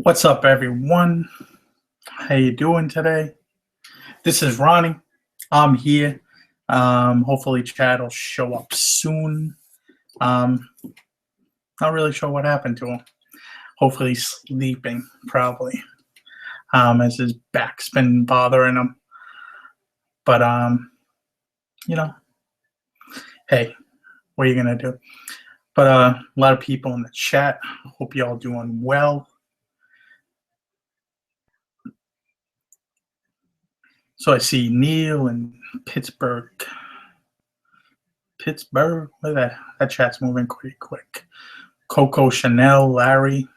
What's up, everyone? How you doing today? This is Ronnie. I'm here. Hopefully, Chad will show up soon. Um, Not really sure what happened to him. Hopefully, he's sleeping, probably, as his back's been bothering him. But you know, hey, what are you gonna do? But a lot of people in the chat. Hope you all doing well. So I see Neil in Pittsburgh. Pittsburgh. Look at that. That chat's moving pretty quick. Coco Chanel, Larry,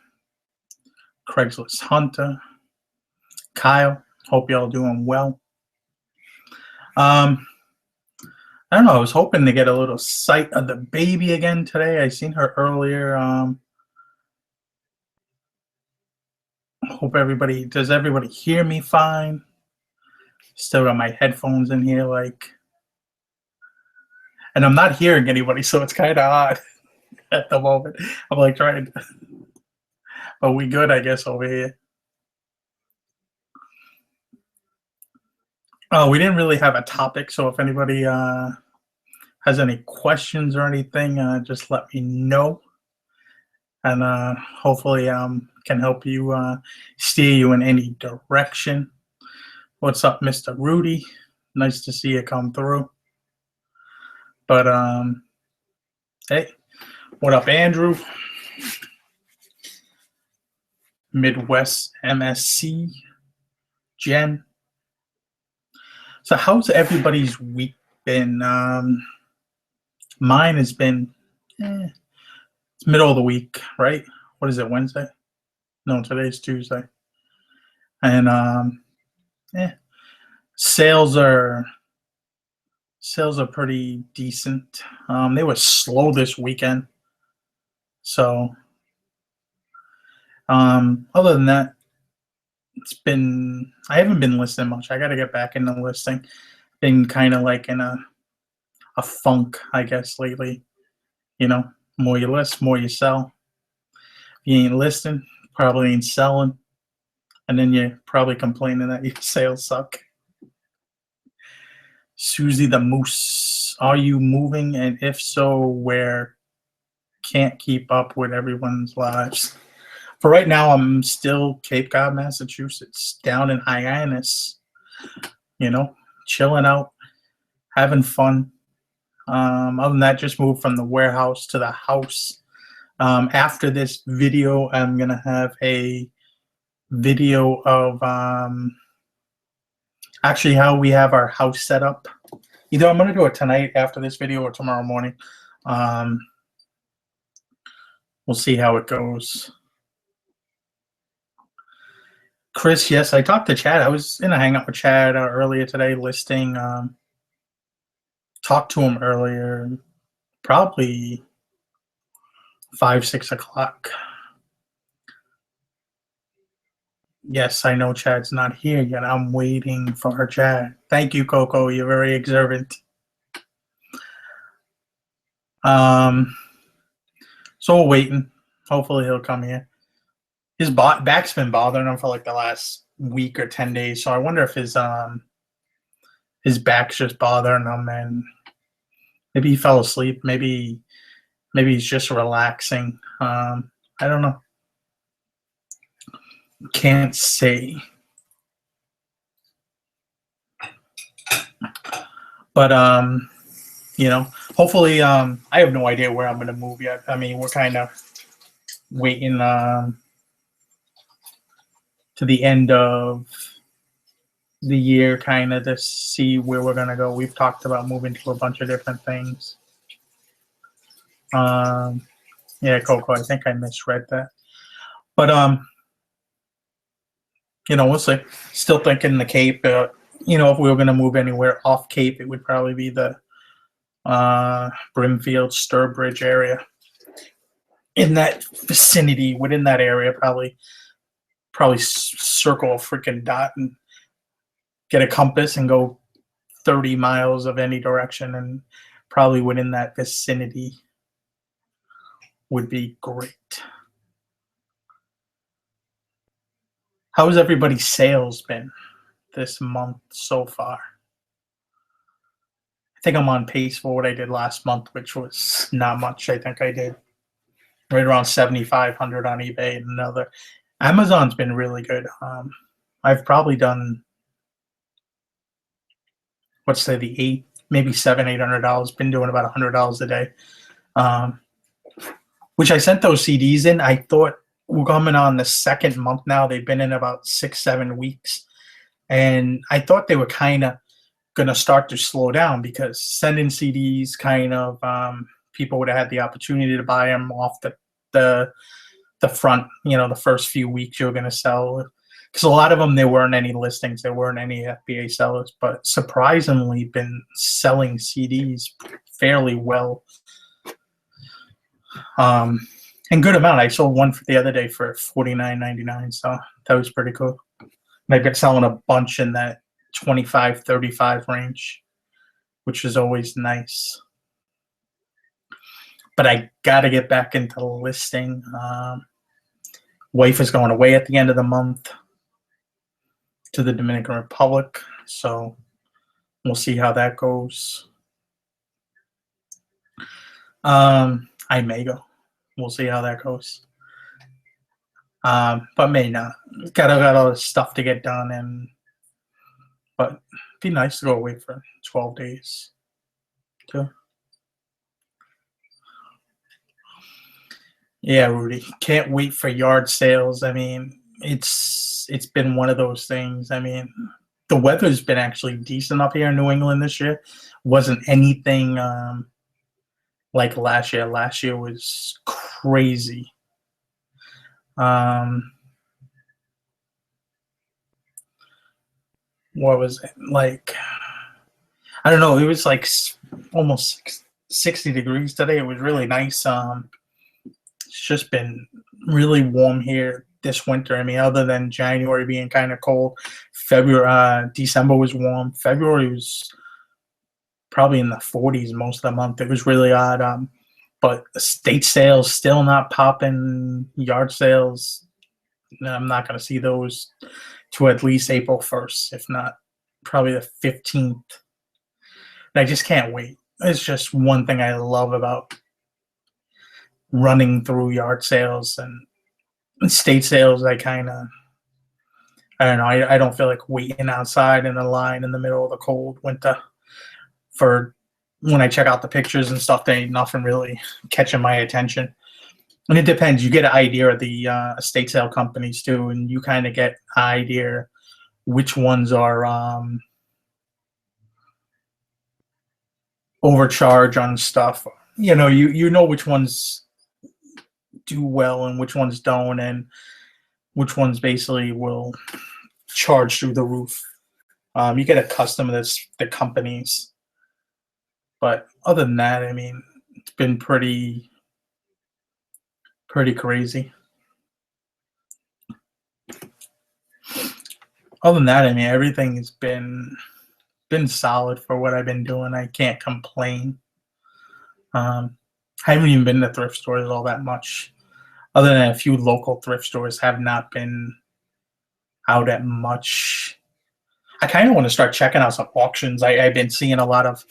Craigslist Hunter, Kyle. Hope y'all doing well. I don't know. I was hoping to get a little sight of the baby again today. I seen her earlier. Hope everybody does. Everybody hear me fine? Still got my headphones in here, and I'm not hearing anybody, so it's kind of odd at the moment. I'm like trying, but we good, I guess, over here. Oh, we didn't really have a topic, so if anybody has any questions or anything, just let me know, and hopefully can help you steer you in any direction. What's up, Mr. Rudy? Nice to see you come through. But hey, what up, Andrew? Midwest MSC, Jen. So how's everybody's week been? Mine has been it's middle of the week, right? What is it, Wednesday? No, today's Tuesday. And sales are pretty decent. They were slow this weekend. So other than that, I haven't been listing much. I got to get back into listing. Been kind of like in a funk, I guess, lately. You know, more you list, more you sell. If you ain't listing, probably ain't selling. And then you're probably complaining that your sales suck. Susie the Moose, are you moving? And if so, where? Can't keep up with everyone's lives. For right now, I'm still Cape Cod, Massachusetts, down in Hyannis, chilling out, having fun. Other than that, just moved from the warehouse to the house. After this video, I'm going to have a video of actually how we have our house set up. Either I'm going to do it tonight after this video or tomorrow morning. We'll see how it goes. Chris, yes, I talked to Chad. I was in a hangout with Chad earlier today, listing. Talked to him earlier, probably 5, 6 o'clock. Yes, I know Chad's not here yet. I'm waiting for her, Chad. Thank you, Coco. You're very observant. So we're waiting. Hopefully he'll come here. His back's been bothering him for like the last week or 10 days. So I wonder if his back's just bothering him, and maybe he fell asleep. Maybe he's just relaxing. I don't know. Can't say. But hopefully, I have no idea where I'm going to move yet. I mean, we're kind of waiting to the end of the year kind of to see where we're going to go. We've talked about moving to a bunch of different things. Yeah, Coco, I think I misread that. But, we'll see. Still thinking the Cape. If we were going to move anywhere off Cape, it would probably be the Brimfield, Sturbridge area. In that vicinity, within that area, probably circle a freaking dot and get a compass and go 30 miles of any direction, and probably within that vicinity would be great. How's everybody's sales been this month so far? I think I'm on pace for what I did last month, which was not much. I think I did right around 7,500 on eBay and another. Amazon's been really good. I've probably done, let's say, the eight, maybe $700, $800. Been doing about $100 a day. Um, which I sent those CDs in. I thought we're coming on the second month now. They've been in about 6, 7 weeks, and I thought they were kind of gonna start to slow down because sending CDs kind of people would have had the opportunity to buy them off the the front. The first few weeks you're gonna sell, because a lot of them there weren't any listings, there weren't any FBA sellers, but surprisingly been selling CDs fairly well. And good amount. I sold one for the other day for $49.99, so that was pretty cool. And I've been selling a bunch in that 25, 35 range, which is always nice. But I got to get back into listing. Wife is going away at the end of the month to the Dominican Republic, so we'll see how that goes. I may go. We'll see how that goes. But may not. Got all this stuff to get done, but it'd be nice to go away for 12 days too. Yeah, Rudy. Can't wait for yard sales. I mean, it's been one of those things. I mean, the weather's been actually decent up here in New England this year. Wasn't anything like last year. Last year was crazy. What was it like? I don't know. It was like almost 60 degrees today. It was really nice. It's just been really warm here this winter. I mean, other than January being kind of cold, December was warm. February was probably in the 40s most of the month. It was really odd. But estate sales still not popping. Yard sales, I'm not going to see those to at least April 1st, if not probably the 15th. And I just can't wait. It's just one thing I love about running through yard sales and estate sales. I don't know. I don't feel like waiting outside in a line in the middle of the cold winter for when I check out the pictures and stuff. There ain't nothing really catching my attention. And it depends. You get an idea of the estate sale companies too, and you kind of get an idea which ones are overcharge on stuff. You know which ones do well and which ones don't, and which ones basically will charge through the roof. You get accustomed to the companies. But other than that, I mean, it's been pretty crazy. Other than that, I mean, everything has been solid for what I've been doing. I can't complain. I haven't even been to thrift stores all that much. Other than a few local thrift stores, have not been out at much. I kind of want to start checking out some auctions. I've been seeing a lot of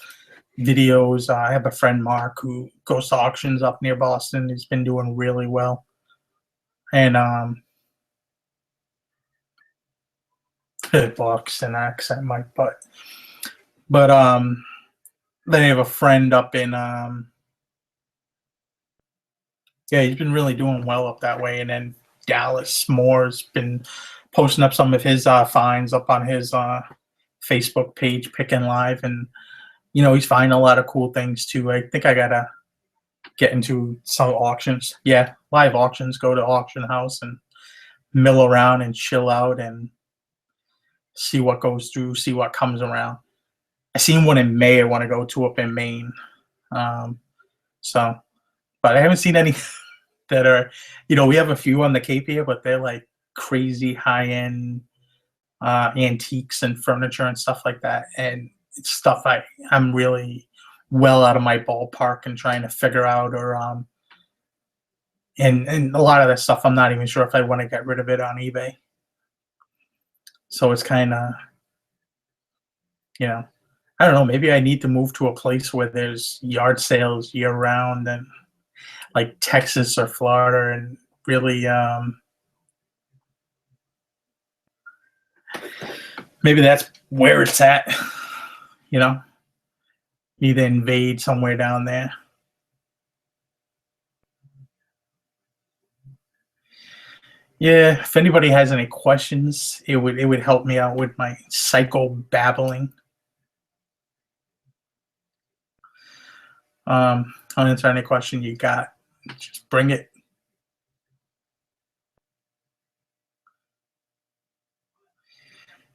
videos. I have a friend, Mark, who goes to auctions up near Boston. He's been doing really well. And Boston accent, Mike, but then I have a friend up in he's been really doing well up that way. And then Dallas Moore's been posting up some of his finds up on his Facebook page, Picking Live, and he's finding a lot of cool things too. I think I gotta get into some auctions. Yeah, live auctions. Go to auction house and mill around and chill out and see what goes through, see what comes around. I seen one in May I want to go to up in Maine. But I haven't seen any that are, we have a few on the Cape here, but they're like crazy high-end antiques and furniture and stuff like that. And it's stuff I'm really well out of my ballpark and trying to figure out, or and a lot of that stuff I'm not even sure if I want to get rid of it on eBay. So it's kind of, you know, I don't know. Maybe I need to move to a place where there's yard sales year round, and like Texas or Florida, and really, maybe that's where it's at. You know, need to invade somewhere down there. Yeah, if anybody has any questions, it would help me out with my psycho babbling. I'll answer any question you got. Just bring it.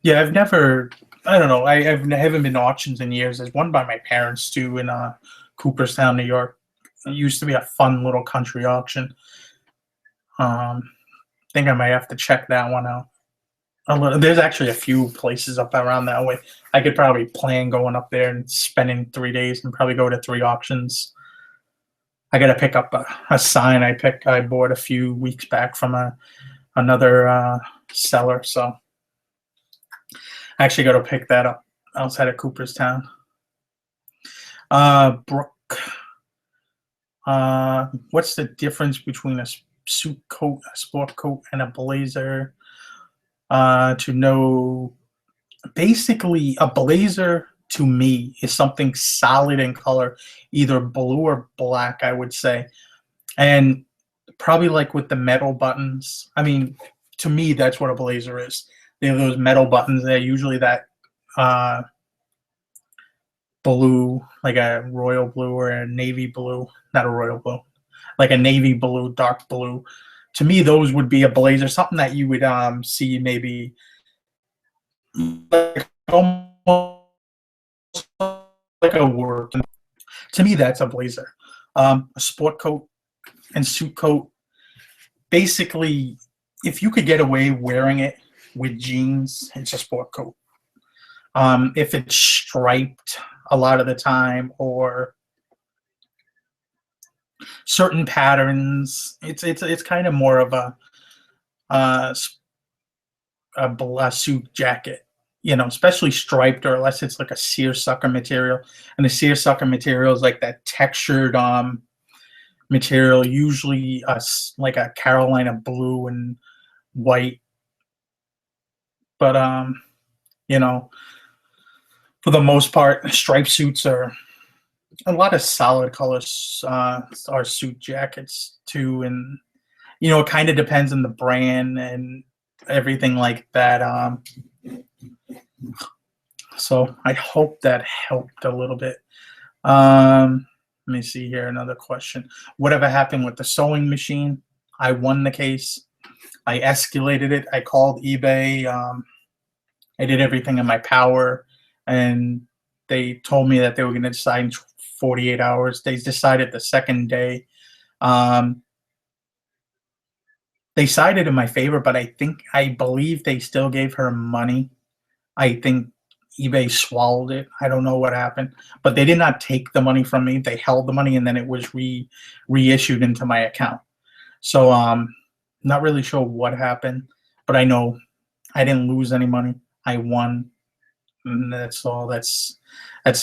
Yeah, I've never. I don't know. I haven't been to auctions in years. There's one by my parents too in Cooperstown, New York. It used to be a fun little country auction. Think I might have to check that one out. There's actually a few places up around that way. I could probably plan going up there and spending 3 days and probably go to 3 auctions. I got to pick up a sign I bought a few weeks back from another seller, so I actually got to pick that up outside of Cooperstown. Brooke, what's the difference between a suit coat, a sport coat, and a blazer? To know, basically, a blazer to me is something solid in color, either blue or black, I would say. And probably like with the metal buttons. I mean, to me, that's what a blazer is. They have those metal buttons. They're usually that uh, blue, like a royal blue or a navy blue, not a royal blue, like a navy blue, dark blue. To me, those would be a blazer, something that you would see maybe like almost like a work. To me, that's a blazer. A sport coat and suit coat. Basically, if you could get away wearing it with jeans, it's a sport coat. If it's striped a lot of the time or certain patterns, it's kind of more of a, a suit jacket, especially striped or unless it's like a seersucker material. And the seersucker material is like that textured material, usually like a Carolina blue and white. But you know, for the most part, striped suits are a lot of solid colors. Are suit jackets too, and it kind of depends on the brand and everything like that. So I hope that helped a little bit. Let me see here. Another question. Whatever happened with the sewing machine? I won the case. I escalated it. I called eBay. I did everything in my power, and they told me that they were going to decide in 48 hours. They decided the second day. They sided in my favor, but I believe they still gave her money. I think eBay swallowed it. I don't know what happened, but they did not take the money from me. They held the money, and then it was reissued into my account. So not really sure what happened, but I know I didn't lose any money. I won, and that's all that's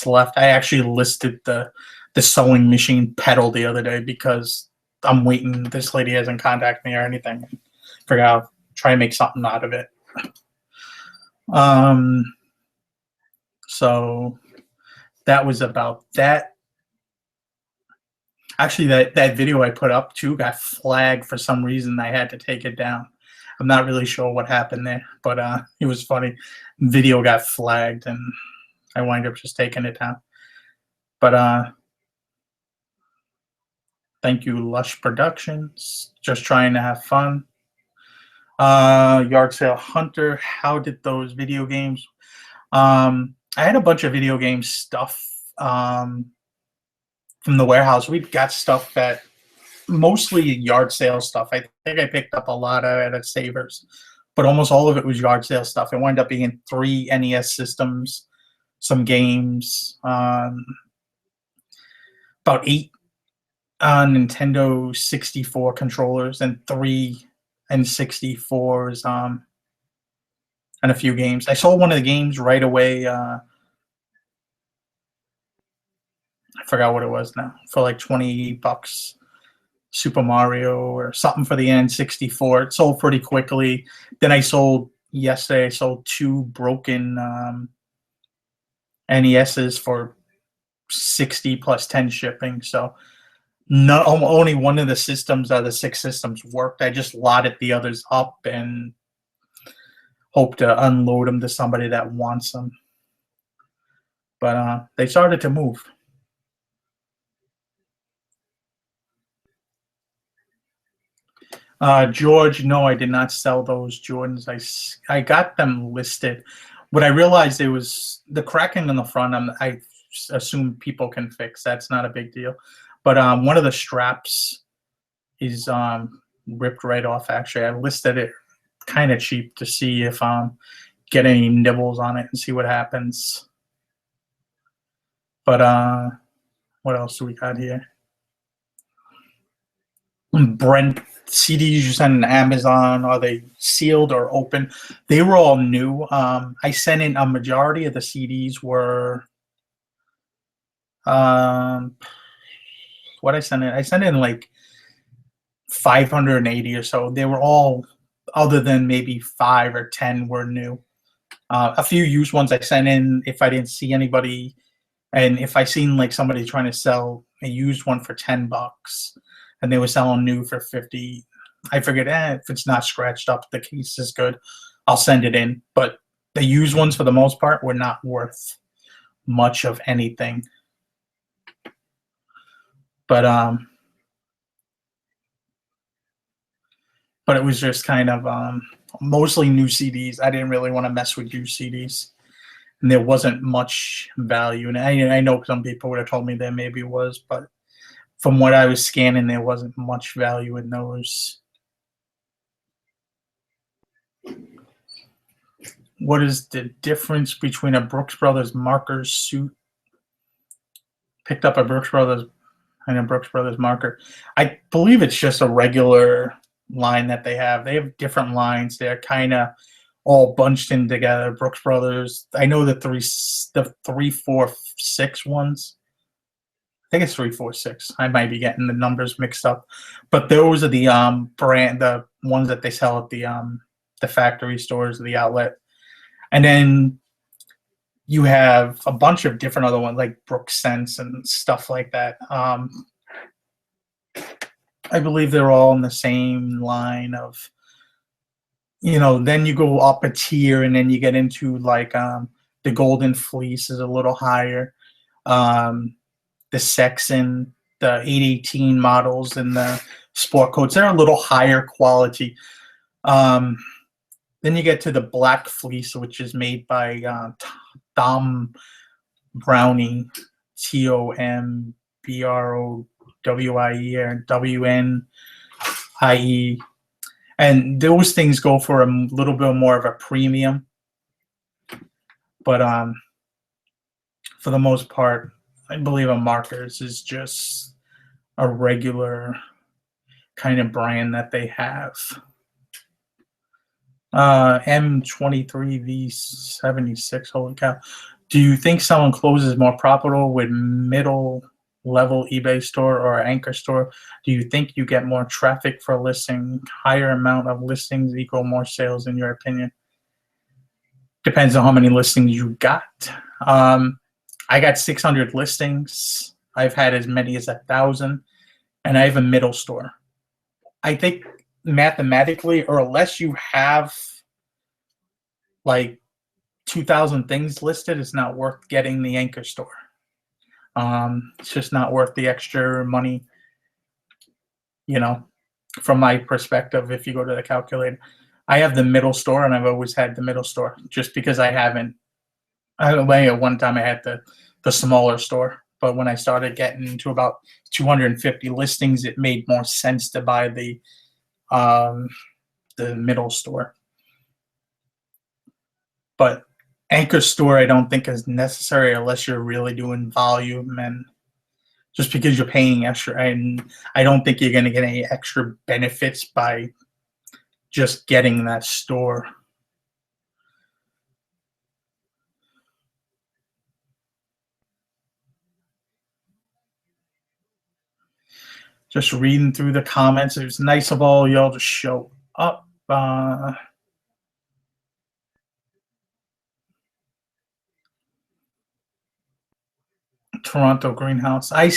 left. I actually listed the sewing machine pedal the other day because I'm waiting. This lady hasn't contacted me or anything. Figure out, try and make something out of it. So that was about that. Actually, that video I put up too got flagged for some reason. I had to take it down. I'm not really sure what happened there, but it was funny. Video got flagged, and I wind up just taking it down. But thank you, Lush Productions. Just trying to have fun. Yard Sale Hunter. How did those video games? I had a bunch of video game stuff from the warehouse. We got stuff that mostly yard sale stuff. I think I picked up a lot at a Savers, but almost all of it was yard sale stuff. It wound up being 3 NES systems, some games, about 8 Nintendo 64 controllers, and 3 N64s. and a few games. I sold one of the games right away. I forgot what it was now, for like $20. Super Mario or something for the N64. It sold pretty quickly. Then yesterday I sold two broken NESs for 60 plus 10 shipping. So only one of the systems out of the 6 systems worked. I just lotted the others up and hope to unload them to somebody that wants them. But they started to move. George, no, I did not sell those Jordans. I got them listed. What I realized, it was the cracking on the front. I assume people can fix. That's not a big deal. But one of the straps is ripped right off. Actually, I listed it kind of cheap to see if get any nibbles on it and see what happens. But what else do we got here? Brent, CDs you send on Amazon, are they sealed or open? They were all new. I sent in a majority of the CDs were what I sent in. I sent in like 580 or so. They were all, other than maybe 5 or 10, were new. A few used ones I sent in if I didn't see anybody, and if I seen like somebody trying to sell a used one for $10 and they were selling new for 50, I figured, if it's not scratched up, the case is good, I'll send it in. But the used ones, for the most part, were not worth much of anything. But it was just kind of mostly new CDs. I didn't really want to mess with used CDs, and there wasn't much value. And I know some people would have told me there maybe was, but from what I was scanning, there wasn't much value in those. What is the difference between a Brooks Brothers marker suit? Picked up a Brooks Brothers and a Brooks Brothers marker. I believe it's just a regular line that they have. They have different lines. They're kind of all bunched in together. Brooks Brothers. I know the 346 ones. I think it's 346. I might be getting the numbers mixed up, but those are the the ones that they sell at the factory stores, the outlet. And then you have a bunch of different other ones like Brooks Sense and stuff like that. I believe they're all in the same line of, then you go up a tier and then you get into like the Golden Fleece is a little higher. The Sexton, the 818 models, and the sport coats, they're a little higher quality. Then you get to the Black Fleece, which is made by Tom Brownie, TOMBROWIE or WNIE. And those things go for a little bit more of a premium. But for the most part, I believe a Markers is just a regular kind of brand that they have. M23V76, holy cow. Do you think someone closes more profitable with middle level eBay store or anchor store? Do you think you get more traffic for listing? Higher amount of listings equal more sales, in your opinion? Depends on how many listings you got. I got 600 listings. I've had as many as 1,000, and I have a middle store. I think mathematically, or unless you have like 2,000 things listed, it's not worth getting the anchor store. It's just not worth the extra money, from my perspective. If you go to the calculator, I have the middle store, and I've always had the middle store just because at one time I had the smaller store, but when I started getting to about 250 listings, it made more sense to buy the middle store. But anchor store, I don't think is necessary unless you're really doing volume, and just because you're paying extra, and I don't think you're going to get any extra benefits by just getting that store. Just reading through the comments. It was nice of all y'all to show up. Toronto greenhouse. I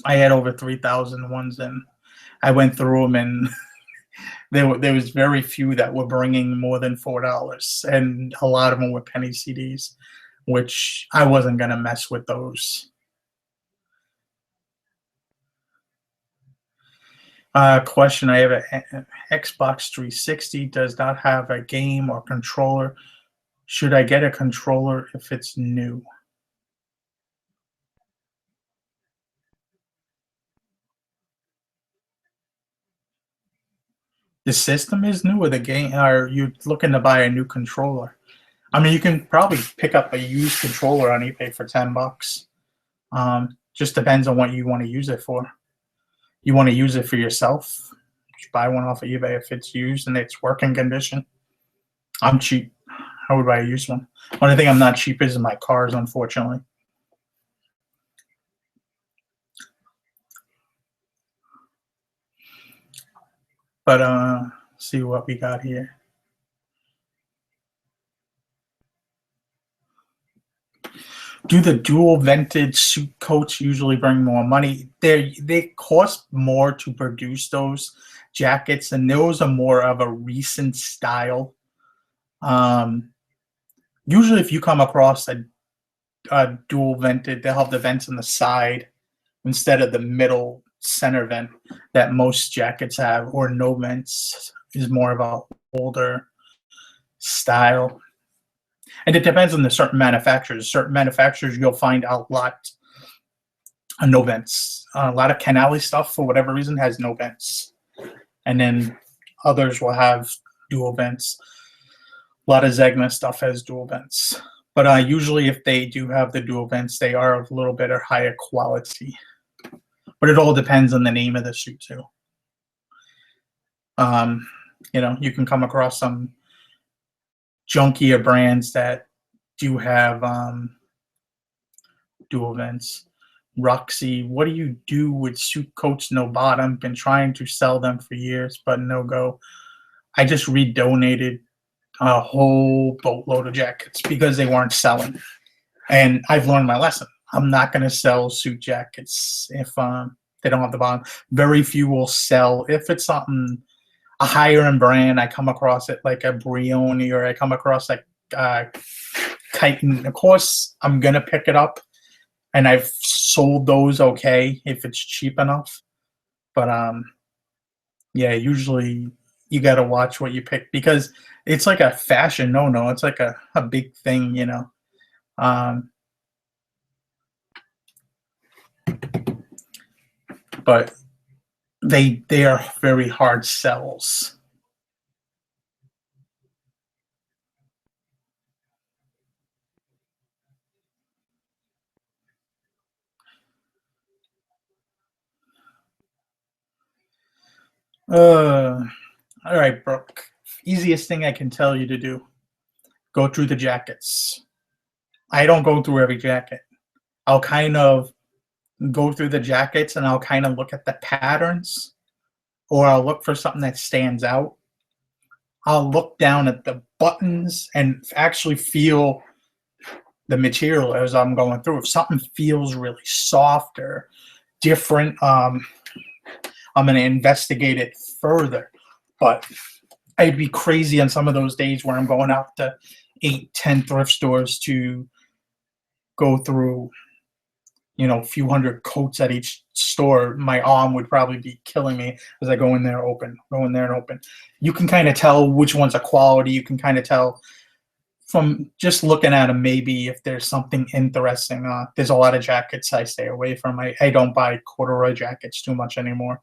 had over 3,000 ones, and I went through them, and there was very few that were bringing more than $4, and a lot of them were penny CDs, which I wasn't gonna mess with those. Question: I have an Xbox 360, does not have a game or controller. Should I get a controller if it's new? The system is new, or the game? Are you looking to buy a new controller? I mean, you can probably pick up a used controller on eBay for $10. Just depends on what you want to use it for. You want to use it for yourself? Just buy one off of eBay if it's used and it's working condition. I'm cheap. I would buy a used one. Only thing I'm not cheap is in my cars, unfortunately. But see what we got here. Do the dual vented suit coats usually bring more money? They cost more to produce those jackets, and those are more of a recent style. Um, Usually, if you come across a dual vented, they'll have the vents on the side instead of the middle center vent that most jackets have, or no vents is more of a older style. And it depends on the certain manufacturers. Certain manufacturers, you'll find a lot of no vents. A lot of Canali stuff, for whatever reason, has no vents. And then others will have dual vents. A lot of Zegna stuff has dual vents. But usually if they do have the dual vents, they are a little bit higher quality. But it all depends on the name of the suit, too. You can come across some junkier brands that do have dual vents. Roxy, what do you do with suit coats no bottom? Been trying to sell them for years, but no go. I just redonated a whole boatload of jackets because they weren't selling. And I've learned my lesson. I'm not going to sell suit jackets if they don't have the bottom. Very few will sell. If it's something, a higher end brand, I come across it like a Brioni, or I come across like Chiton. Of course, I'm going to pick it up. And I've sold those okay if it's cheap enough. But yeah, usually you got to watch what you pick, because it's like a fashion no. It's like a big thing. But they are very hard sells. All right, Brooke. Easiest thing I can tell you to do: go through the jackets. I don't go through every jacket. I'll kind of go through the jackets, and I'll kind of look at the patterns, or I'll look for something that stands out. I'll look down at the buttons and actually feel the material as I'm going through. If something feels really soft or different, I'm going to investigate it further. But I'd be crazy on some of those days where I'm going out to 8-10 thrift stores to go through a few hundred coats at each store. My arm would probably be killing me as I go in there and open. You can kind of tell which ones are quality. You can kind of tell from just looking at them, maybe if there's something interesting. There's a lot of jackets I stay away from. I don't buy corduroy jackets too much anymore.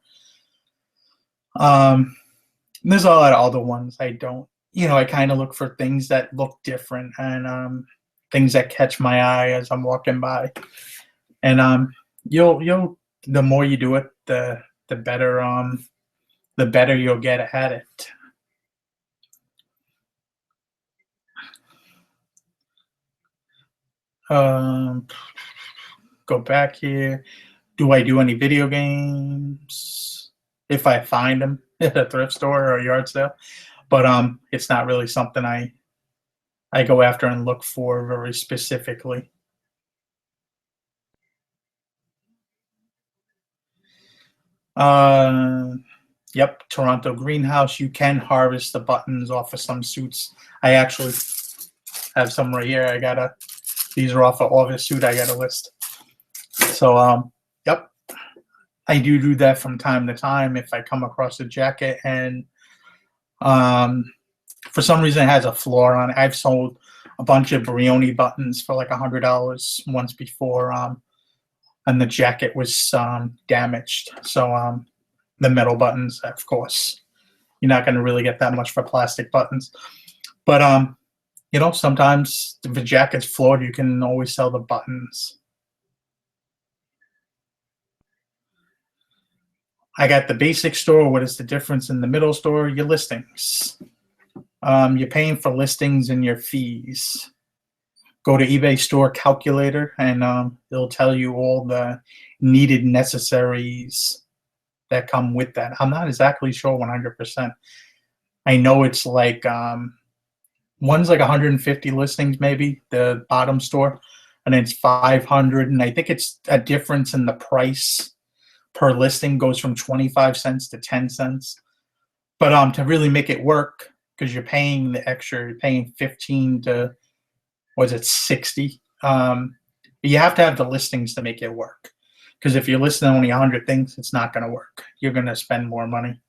There's a lot of other ones I don't. I kind of look for things that look different, and things that catch my eye as I'm walking by. And you'll the more you do it, the better you'll get at it. Go back here. Do I do any video games? If I find them at a thrift store or a yard sale, but it's not really something I go after and look for very specifically. Uh, yep, Toronto greenhouse. You can harvest the buttons off of some suits. I actually have some right here. These are off of August suit. I got a list. So yep, I do that from time to time if I come across a jacket and for some reason it has a floor on it. I've sold a bunch of Brioni buttons for like $100 once before, and the jacket was damaged. So the metal buttons, of course, you're not going to really get that much for plastic buttons. But sometimes if the jacket's flawed, you can always sell the buttons. I got the basic store. What is the difference in the middle store? Your listings. You're paying for listings and your fees. Go to eBay store calculator and it'll tell you all the needed necessaries that come with that. I'm not exactly sure 100%. I know it's like one's like 150 listings, maybe the bottom store, and it's 500. And I think it's a difference in the price per listing goes from 25 cents to 10 cents. But to really make it work, because you're paying the extra, you're paying 15 to, was it 60? You have to have the listings to make it work. Because if you're listing only 100 things, it's not going to work. You're going to spend more money.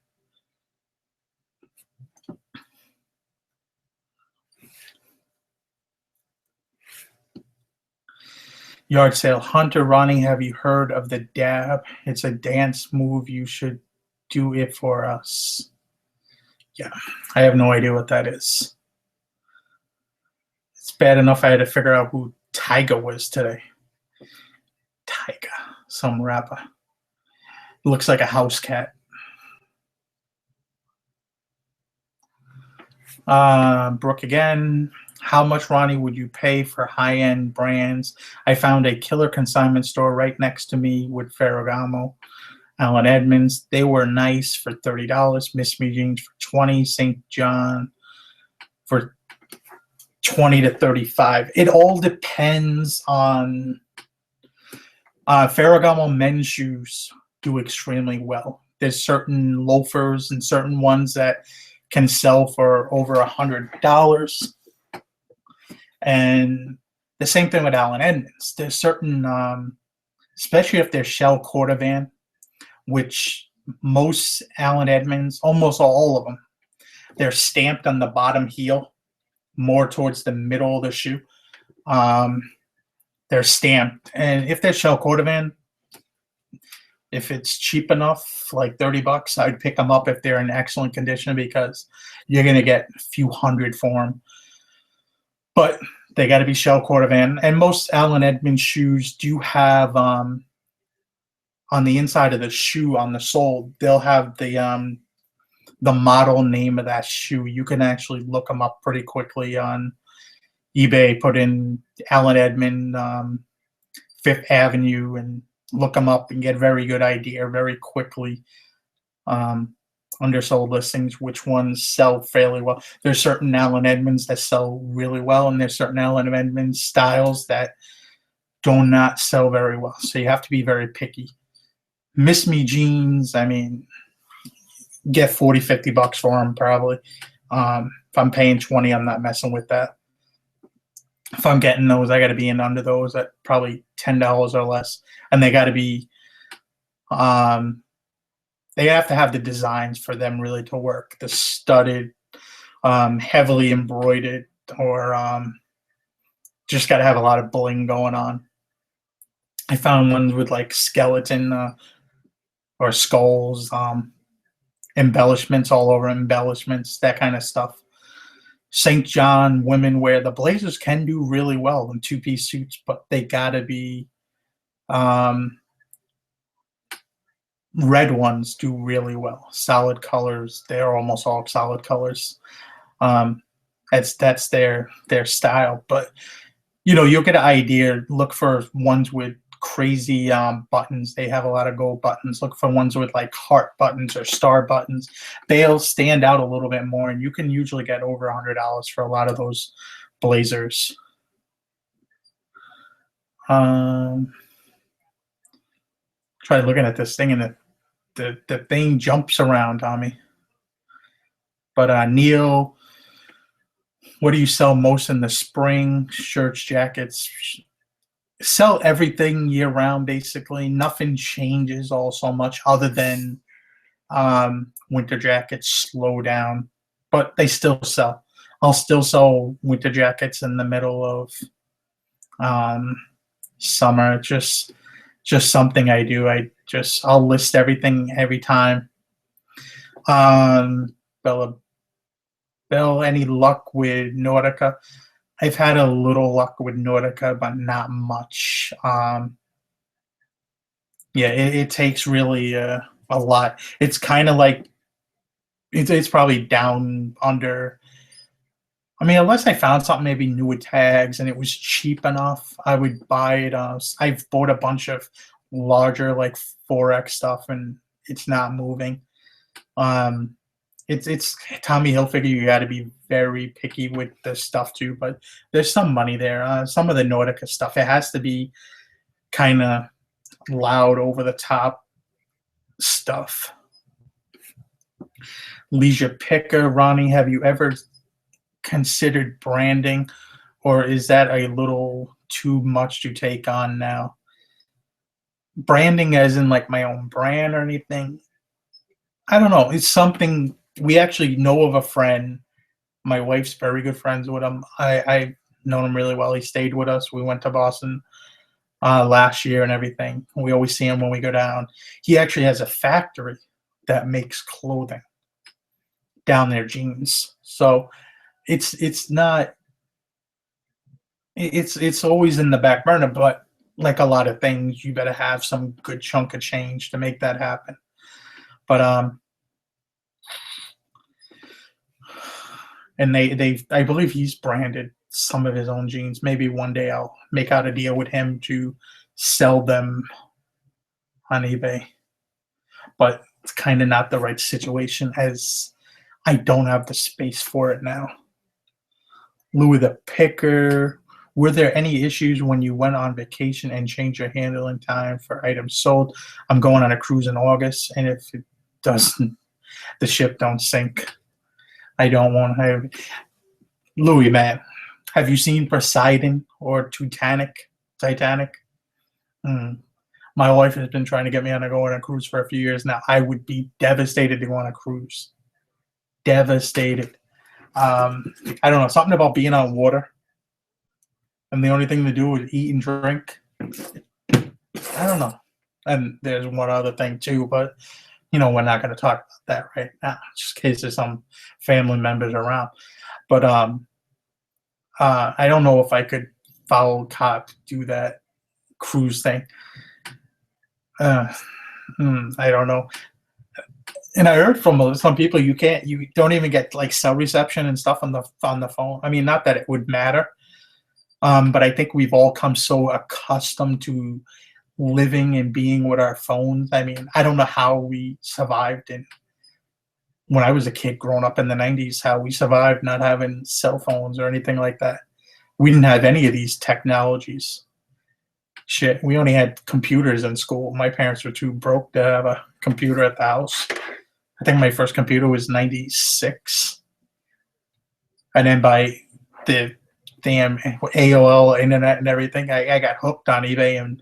Yard sale. Hunter, Ronnie, have you heard of the dab? It's a dance move. You should do it for us. Yeah, I have no idea what that is. It's bad enough I had to figure out who Tyga was today. Tyga, some rapper. Looks like a house cat. Brooke again. How much, Ronnie, would you pay for high-end brands? I found a killer consignment store right next to me with Ferragamo, Allen Edmonds. They were nice for $30. Miss Me Jeans for $20. St. John for $20 to $35. It all depends on Ferragamo men's shoes do extremely well. There's certain loafers and certain ones that can sell for over $100. And the same thing with Allen Edmonds. There's certain, especially if they're shell cordovan, which most Allen Edmonds, almost all of them, they're stamped on the bottom heel, more towards the middle of the shoe. They're stamped. And if they're shell cordovan, if it's cheap enough, like $30, I'd pick them up if they're in excellent condition because you're going to get a few hundred for them. But they got to be shell cordovan. And most Allen Edmonds shoes do have, on the inside of the shoe, on the sole, they'll have the model name of that shoe. You can actually look them up pretty quickly on eBay, put in Allen Edmonds, Fifth Avenue, and look them up and get a very good idea very quickly. Undersold listings, which ones sell fairly well. There's certain Allen Edmonds that sell really well, and there's certain Allen Edmonds styles that do not sell very well. So you have to be very picky. Miss Me jeans, I mean, get $40-$50 for them probably. If I'm paying $20, I'm not messing with that. If I'm getting those, I got to be in under those at probably $10 or less, and they got to be they have to have the designs for them really to work. The studded, heavily embroidered, or just got to have a lot of bling going on. I found ones with like skeleton or skulls, embellishments all over, embellishments, that kind of stuff. St. John women wear. The blazers can do really well in two-piece suits, but they got to be red ones do really well. Solid colors. They're almost all solid colors. That's their style. But you'll get an idea. Look for ones with crazy buttons. They have a lot of gold buttons. Look for ones with like heart buttons or star buttons. They'll stand out a little bit more, and you can usually get over $100 for a lot of those blazers. Try looking at this thing, and the thing jumps around on me. But Neil, what do you sell most in the spring? Shirts, jackets. Sell everything year round, basically. Nothing changes all so much other than winter jackets slow down, but they still sell. I'll still sell winter jackets in the middle of summer. Just something I do. I'll list everything every time. Bella, any luck with Nordica? I've had a little luck with Nordica, but not much. Yeah, it takes really a lot. It's kind of like it's probably down under. I mean, unless I found something maybe new with tags and it was cheap enough, I would buy it. I've bought a bunch of larger like 4X stuff, and it's not moving. It's Tommy Hilfiger. You got to be very picky with the stuff too, but there's some money there. Some of the Nordica stuff, it has to be kind of loud, over the top stuff. Leisure Picker, Ronnie, have you ever considered branding, or is that a little too much to take on now? Branding as in like my own brand or anything? I don't know. It's something we actually know of a friend. My wife's very good friends with him. I've known him really well. He stayed with us. We went to Boston last year and everything. We always see him when we go down. He actually has a factory that makes clothing down there, jeans. So it's not. It's always in the back burner, but like a lot of things, you better have some good chunk of change to make that happen. But and I believe he's branded some of his own jeans. Maybe one day I'll make out a deal with him to sell them on eBay. But it's kind of not the right situation, as I don't have the space for it now. Louis the Picker, were there any issues when you went on vacation and changed your handling time for items sold? I'm going on a cruise in August, and if it doesn't, the ship don't sink. I don't want to have Louis, man. Have you seen Poseidon or Titanic? My wife has been trying to get me on to go on a cruise for a few years now. I would be devastated to go on a cruise. Devastated. I don't know, something about being on water and the only thing to do is eat and drink. I don't know. And there's one other thing too, but we're not going to talk about that right now, just in case there's some family members around. But I don't know if I could follow Cop do that cruise thing. I don't know. And I heard from some people you don't even get like cell reception and stuff on the phone. I mean, not that it would matter, but I think we've all come so accustomed to living and being with our phones. I mean, I don't know how we survived when I was a kid growing up in the 90s, how we survived not having cell phones or anything like that. We didn't have any of these technologies. Shit, we only had computers in school. My parents were too broke to have a computer at the house. I think my first computer was 96. And then by the damn AOL internet and everything, I got hooked on eBay, and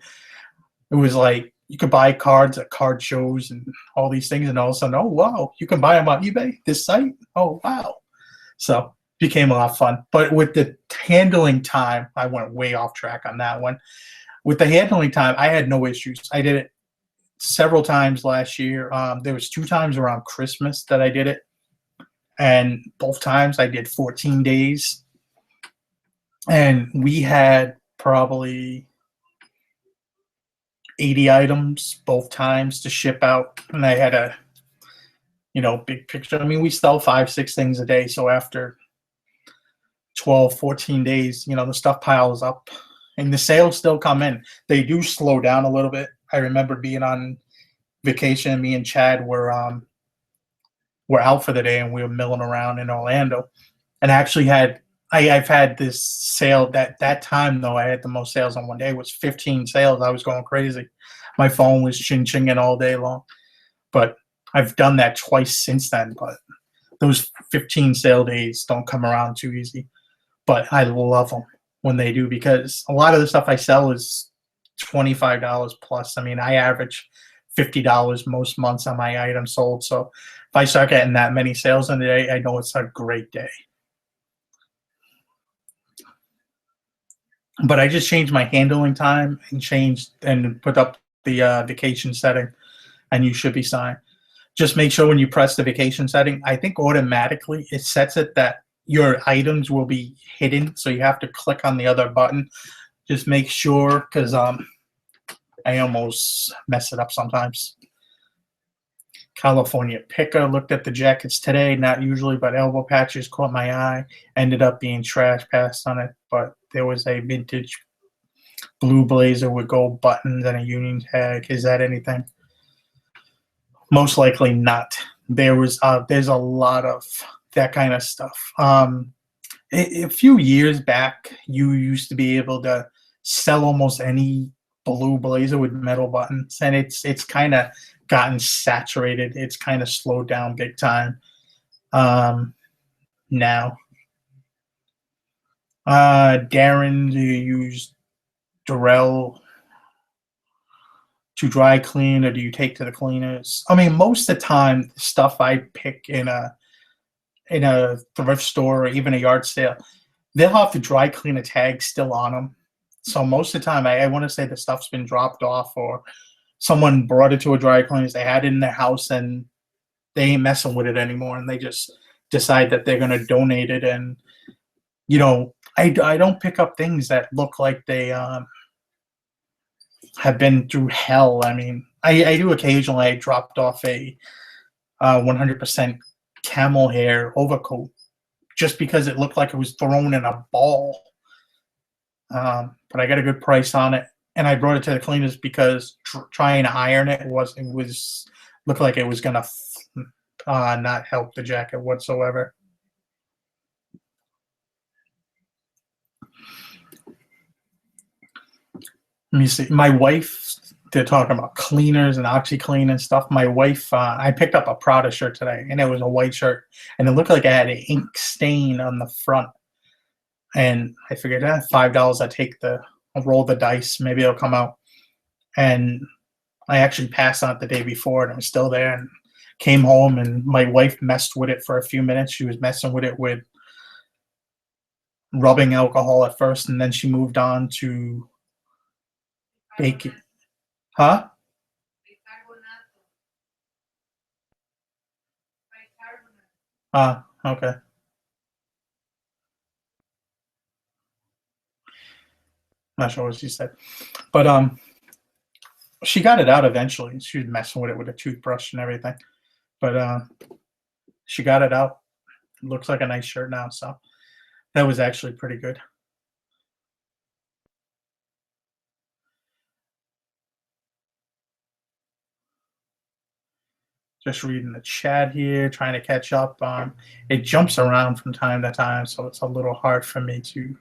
it was like you could buy cards at card shows and all these things, and all of a sudden, oh wow, you can buy them on eBay, this site? Oh wow. So it became a lot of fun. But with the handling time, I went way off track on that one. With the handling time, I had no issues. I did it several times last year. There was 2 times around Christmas that I did it, and both times I did 14 days. And we had probably 80 items both times to ship out, and I had a big picture. I mean, we sell 5-6 things a day, so after 12-14 days, the stuff piles up, and the sales still come in. They do slow down a little bit. I remember being on vacation. Me and Chad were out for the day, and we were milling around in Orlando. And I actually I've had this sale that time though. I had the most sales on one day. It was 15 sales. I was going crazy. My phone was ching-chinging all day long. But I've done that twice since then. But those 15 sale days don't come around too easy. But I love them when they do, because a lot of the stuff I sell is $25 plus. I mean, I average $50 most months on my items sold. So if I start getting that many sales in a day, I know it's a great day. But I just changed my handling time and put up the vacation setting, and you should be fine. Just make sure when you press the vacation setting, I think automatically it sets it that your items will be hidden, so you have to click on the other button. Just make sure, because I almost mess it up sometimes. California Picker, looked at the jackets today, not usually, but elbow patches caught my eye. Ended up being trash, passed on it, but there was a vintage blue blazer with gold buttons and a Union tag. Is that anything? Most likely not. There's a lot of that kind of stuff. A few years back, you used to be able to sell almost any blue blazer with metal buttons, and it's kind of gotten saturated. It's kind of slowed down big time now. Darren, do you use Durell to dry clean, or do you take to the cleaners? I mean, most of the time, the stuff I pick in a thrift store or even a yard sale, they'll have the dry cleaner tag still on them. So most of the time, I want to say the stuff's been dropped off, or someone brought it to a dry cleaners. They had it in their house, and they ain't messing with it anymore, and they just decide that they're going to donate it. And I don't pick up things that look like they have been through hell. I mean, I do occasionally. I dropped off a 100% camel hair overcoat just because it looked like it was thrown in a ball. But I got a good price on it, and I brought it to the cleaners because trying to iron it looked like it was gonna not help the jacket whatsoever. Let me see. My wife, they're talking about cleaners and OxyClean and stuff. My wife, I picked up a Prada shirt today, and it was a white shirt, and it looked like it had an ink stain on the front. And I figured, $5, I'll roll the dice, maybe it'll come out. And I actually passed on it the day before, and it was still there. And came home, and my wife messed with it for a few minutes. She was messing with it with rubbing alcohol at first, and then she moved on to baking. Huh? Okay. Not sure what she said, but she got it out eventually. She was messing with it with a toothbrush and everything, but she got it out. It looks like a nice shirt now, so that was actually pretty good. Just reading the chat here, trying to catch up. It jumps around from time to time, so it's a little hard for me to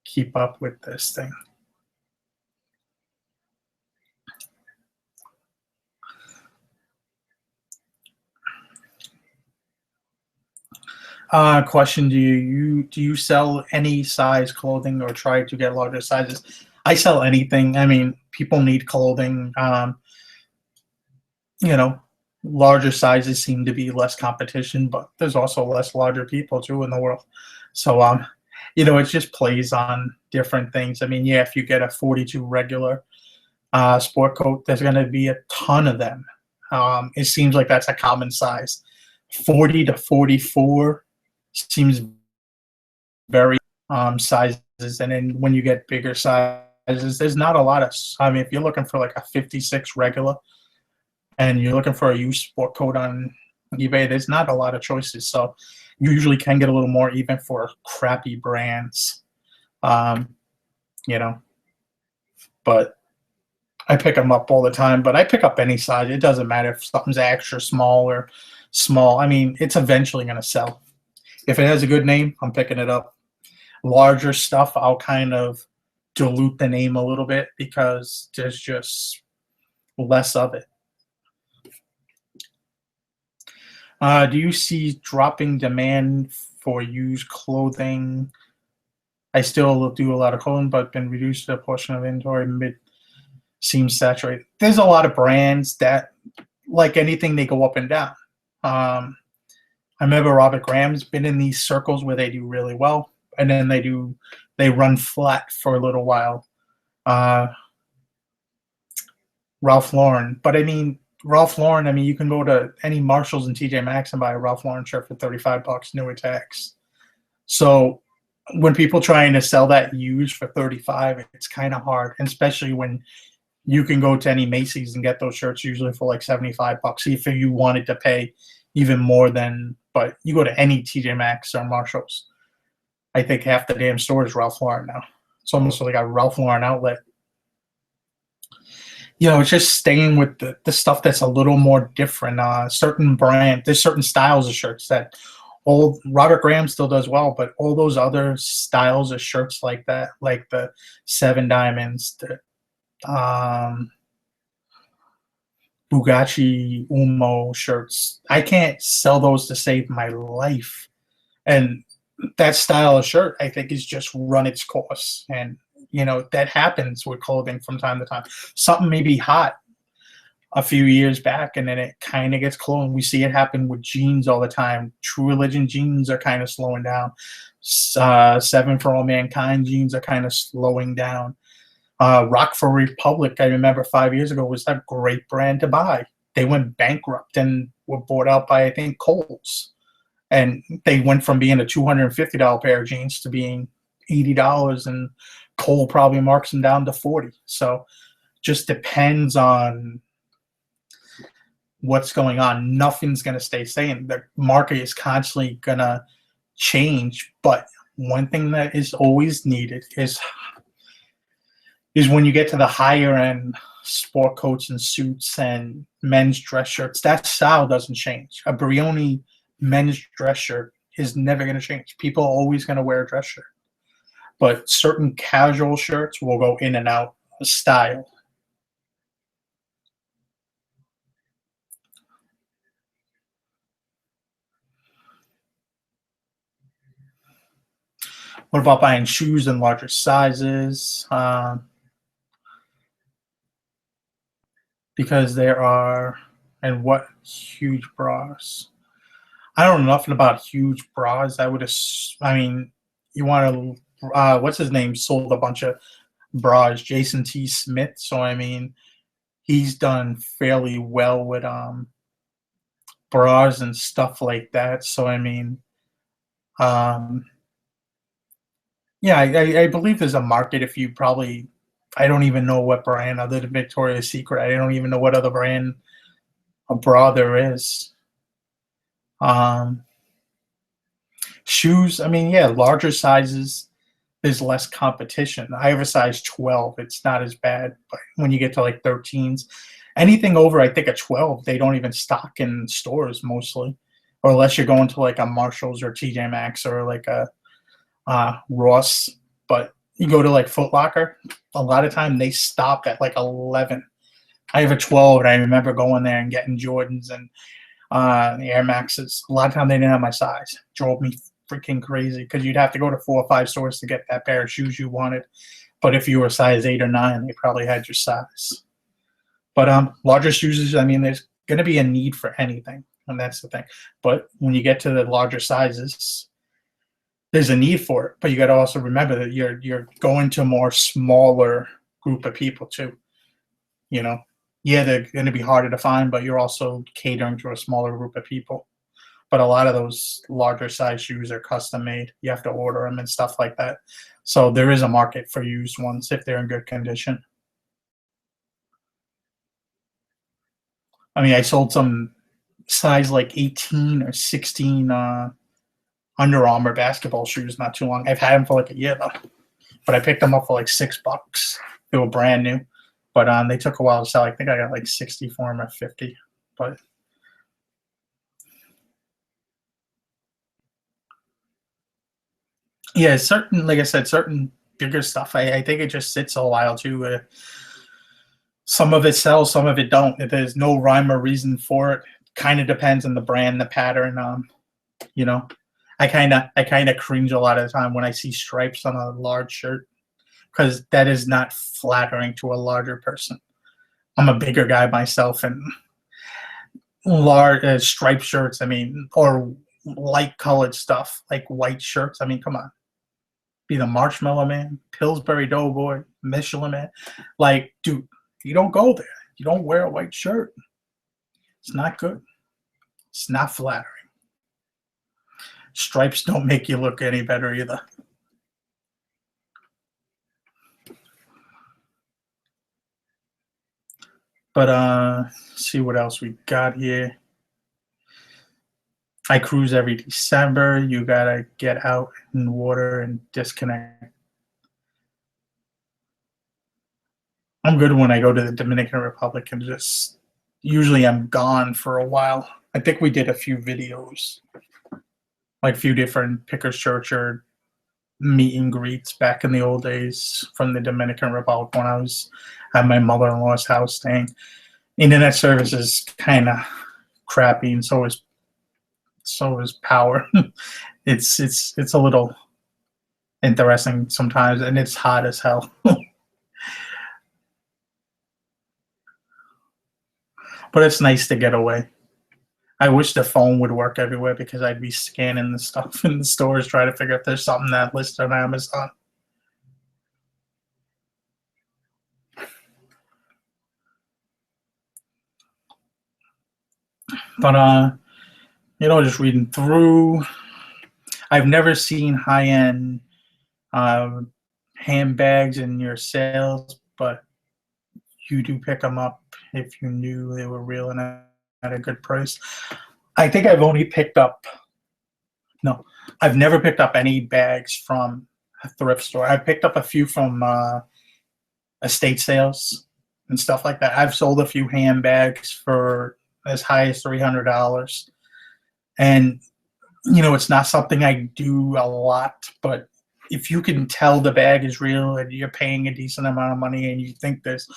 keep up with this thing. Question: Do you sell any size clothing or try to get larger sizes? I sell anything. I mean, people need clothing. Larger sizes seem to be less competition, but there's also less larger people too in the world. So it just plays on different things. I mean, yeah, if you get a 42 regular sport coat, there's going to be a ton of them. It seems like that's a common size. 40 to 44 seems very sizes, and then when you get bigger sizes, there's not a lot of. I mean, if you're looking for like a 56 regular, and you're looking for a used sport coat on eBay, there's not a lot of choices. So you usually can get a little more even for crappy brands. you know. But I pick them up all the time. But I pick up any size. It doesn't matter if something's extra small or small. I mean, it's eventually going to sell. If it has a good name, I'm picking it up. Larger stuff, I'll kind of dilute the name a little bit because there's just less of it. Do you see dropping demand for used clothing? I still do a lot of clothing, but been reduced to a portion of inventory mid seems saturated. There's a lot of brands that, like anything, they go up and down. I remember Robert Graham's been in these circles where they do really well, and then they run flat for a little while. Ralph Lauren, but I mean Ralph Lauren. I mean, you can go to any Marshalls and TJ Maxx and buy a Ralph Lauren shirt for $35, new tax. So when people trying to sell that used for 35, it's kind of hard, and especially when you can go to any Macy's and get those shirts usually for like $75 if you wanted to pay even more than. But you go to any TJ Maxx or Marshalls, I think half the damn store is Ralph Lauren now. It's almost like a Ralph Lauren outlet. It's just staying with the stuff that's a little more different. Certain brand, there's certain styles of shirts that old Robert Graham still does well, but all those other styles of shirts like that, like the Seven Diamonds, the Bugatti Umo shirts, I can't sell those to save my life. And that style of shirt, I think, is just run its course. And that happens with clothing from time to time. Something may be hot a few years back, and then it kind of gets cold. We see it happen with jeans all the time. True Religion jeans are kind of slowing down. Seven for All Mankind jeans are kind of slowing down. Rock for Republic, I remember 5 years ago, was a great brand to buy. They went bankrupt and were bought out by, I think, Kohl's. And they went from being a $250 pair of jeans to being $80, and Kohl probably marks them down to $40. So just depends on what's going on. Nothing's going to stay same. The market is constantly going to change. But one thing that is always needed is when you get to the higher end sport coats and suits and men's dress shirts, that style doesn't change. A Brioni men's dress shirt is never going to change. People are always going to wear a dress shirt. But certain casual shirts will go in and out of style. What about buying shoes in larger sizes? Because there are, and what huge bras? I don't know nothing about huge bras. You want to, what's his name, sold a bunch of bras, Jason T. Smith. So, I mean, he's done fairly well with bras and stuff like that. So, I mean, yeah, I believe there's a market if you probably, I don't even know what brand other than Victoria's Secret. I don't even know what other brand of bra there is. Shoes, I mean, yeah, larger sizes, there's less competition. I have a size 12. It's not as bad, but when you get to like 13s, anything over, I think, a 12, they don't even stock in stores mostly, or unless you're going to like a Marshalls or TJ Maxx or like a Ross. But you go to like Foot Locker, a lot of time they stop at like 11. I have a 12, and I remember going there and getting Jordans and the Air Maxes. A lot of time they didn't have my size. Drove me freaking crazy because you'd have to go to 4 or 5 stores to get that pair of shoes you wanted. But if you were size 8 or 9, they probably had your size. But larger shoes, I mean, there's going to be a need for anything, and that's the thing. But when you get to the larger sizes, there's a need for it. But you got to also remember that you're going to a more smaller group of people too. Yeah, they're going to be harder to find, but you're also catering to a smaller group of people. But a lot of those larger size shoes are custom made. You have to order them and stuff like that. So there is a market for used ones if they're in good condition. I mean, I sold some size like 18 or 16 Under Armour basketball shoes not too long. I've had them for like a year though. but I picked them up for like $6. They were brand new, but they took a while to sell. I think I got like 60 for them or 50, but. Yeah, certain, like I said, certain bigger stuff. I think it just sits a while too. Some of it sells, some of it don't. There's no rhyme or reason for it. Kind of depends on the brand, the pattern. You know, I kind of cringe a lot of the time when I see stripes on a large shirt because that is not flattering to a larger person. I'm a bigger guy myself, and large striped shirts. I mean, or light colored stuff like white shirts. I mean, come on, be the Marshmallow Man, Pillsbury Doughboy, Michelin Man. Like, dude, you don't go there. You don't wear a white shirt. It's not good. It's not flattering. Stripes don't make you look any better either. But see what else we got here. I cruise every December. You gotta get out in water and disconnect. I'm good when I go to the Dominican Republic and just usually I'm gone for a while. I think we did a few videos, like a few different Pickers Church or meet and greets back in the old days from the Dominican Republic when I was at my mother-in-law's house staying. Internet service is kind of crappy, and so is power. it's a little interesting sometimes, and it's hot as hell. But it's nice to get away. I wish the phone would work everywhere because I'd be scanning the stuff in the stores trying to figure if there's something that listed on Amazon. But just reading through. I've never seen high-end handbags in your sales, but you do pick them up if you knew they were real and at a good price. I think I've only picked up, no, I've never picked up any bags from a thrift store. I've picked up a few from estate sales and stuff like that. I've sold a few handbags for as high as $300. And, it's not something I do a lot, but if you can tell the bag is real and you're paying a decent amount of money and you think there's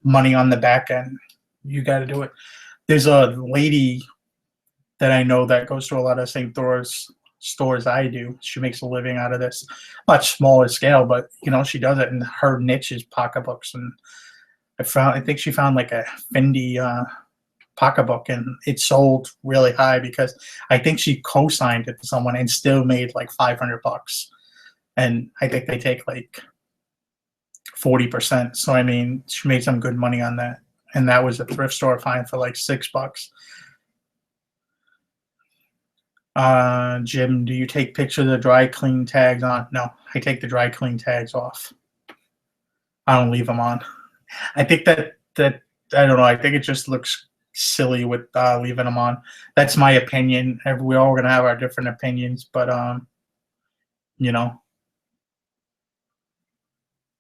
money on the back end, you got to do it. There's a lady that I know that goes to a lot of the same stores I do. She makes a living out of this, much smaller scale, but she does it, and her niche is pocketbooks. And I think she found like a Fendi pocketbook, and it sold really high because I think she co-signed it to someone and still made like $500. And I think they take like 40%. So I mean, she made some good money on that, and that was a thrift store find for like $6. Jim, do you take pictures of the dry clean tags on? No, I take the dry clean tags off. I don't leave them on. I think that I don't know. I think it just looks silly with leaving them on. That's my opinion. We're all gonna have our different opinions, but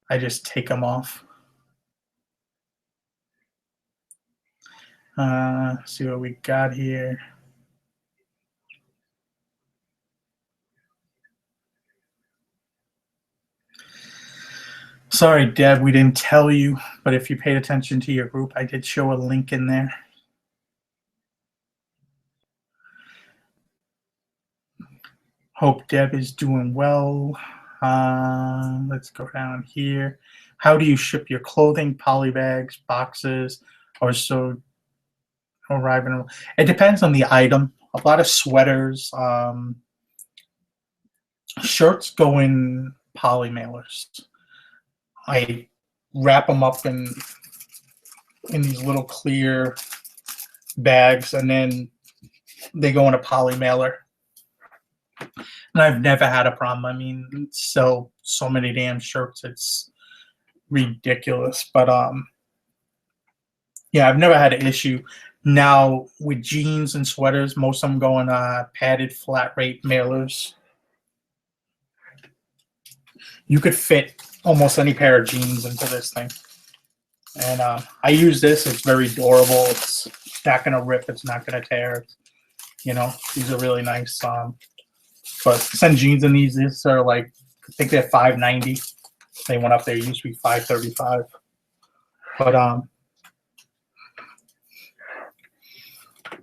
I just take them off. See what we got here. Sorry, Deb, we didn't tell you, but if you paid attention to your group, I did show a link in there. Hope Deb is doing well. Let's go down here. How do you ship your clothing? Polybags, boxes, or so arriving? It depends on the item. A lot of sweaters, shirts go in poly mailers. I wrap them up in these little clear bags, and then they go in a poly mailer. And I've never had a problem. I mean, sell so many damn shirts, it's ridiculous. But yeah, I've never had an issue. Now with jeans and sweaters, most of them go in padded flat rate mailers. You could fit almost any pair of jeans into this thing. And I use this. It's very durable. It's not going to rip. It's not going to tear. You know, these are really nice. But send jeans in these. These are like, I think they're $5.90. They went up there. It used to be $5.35. But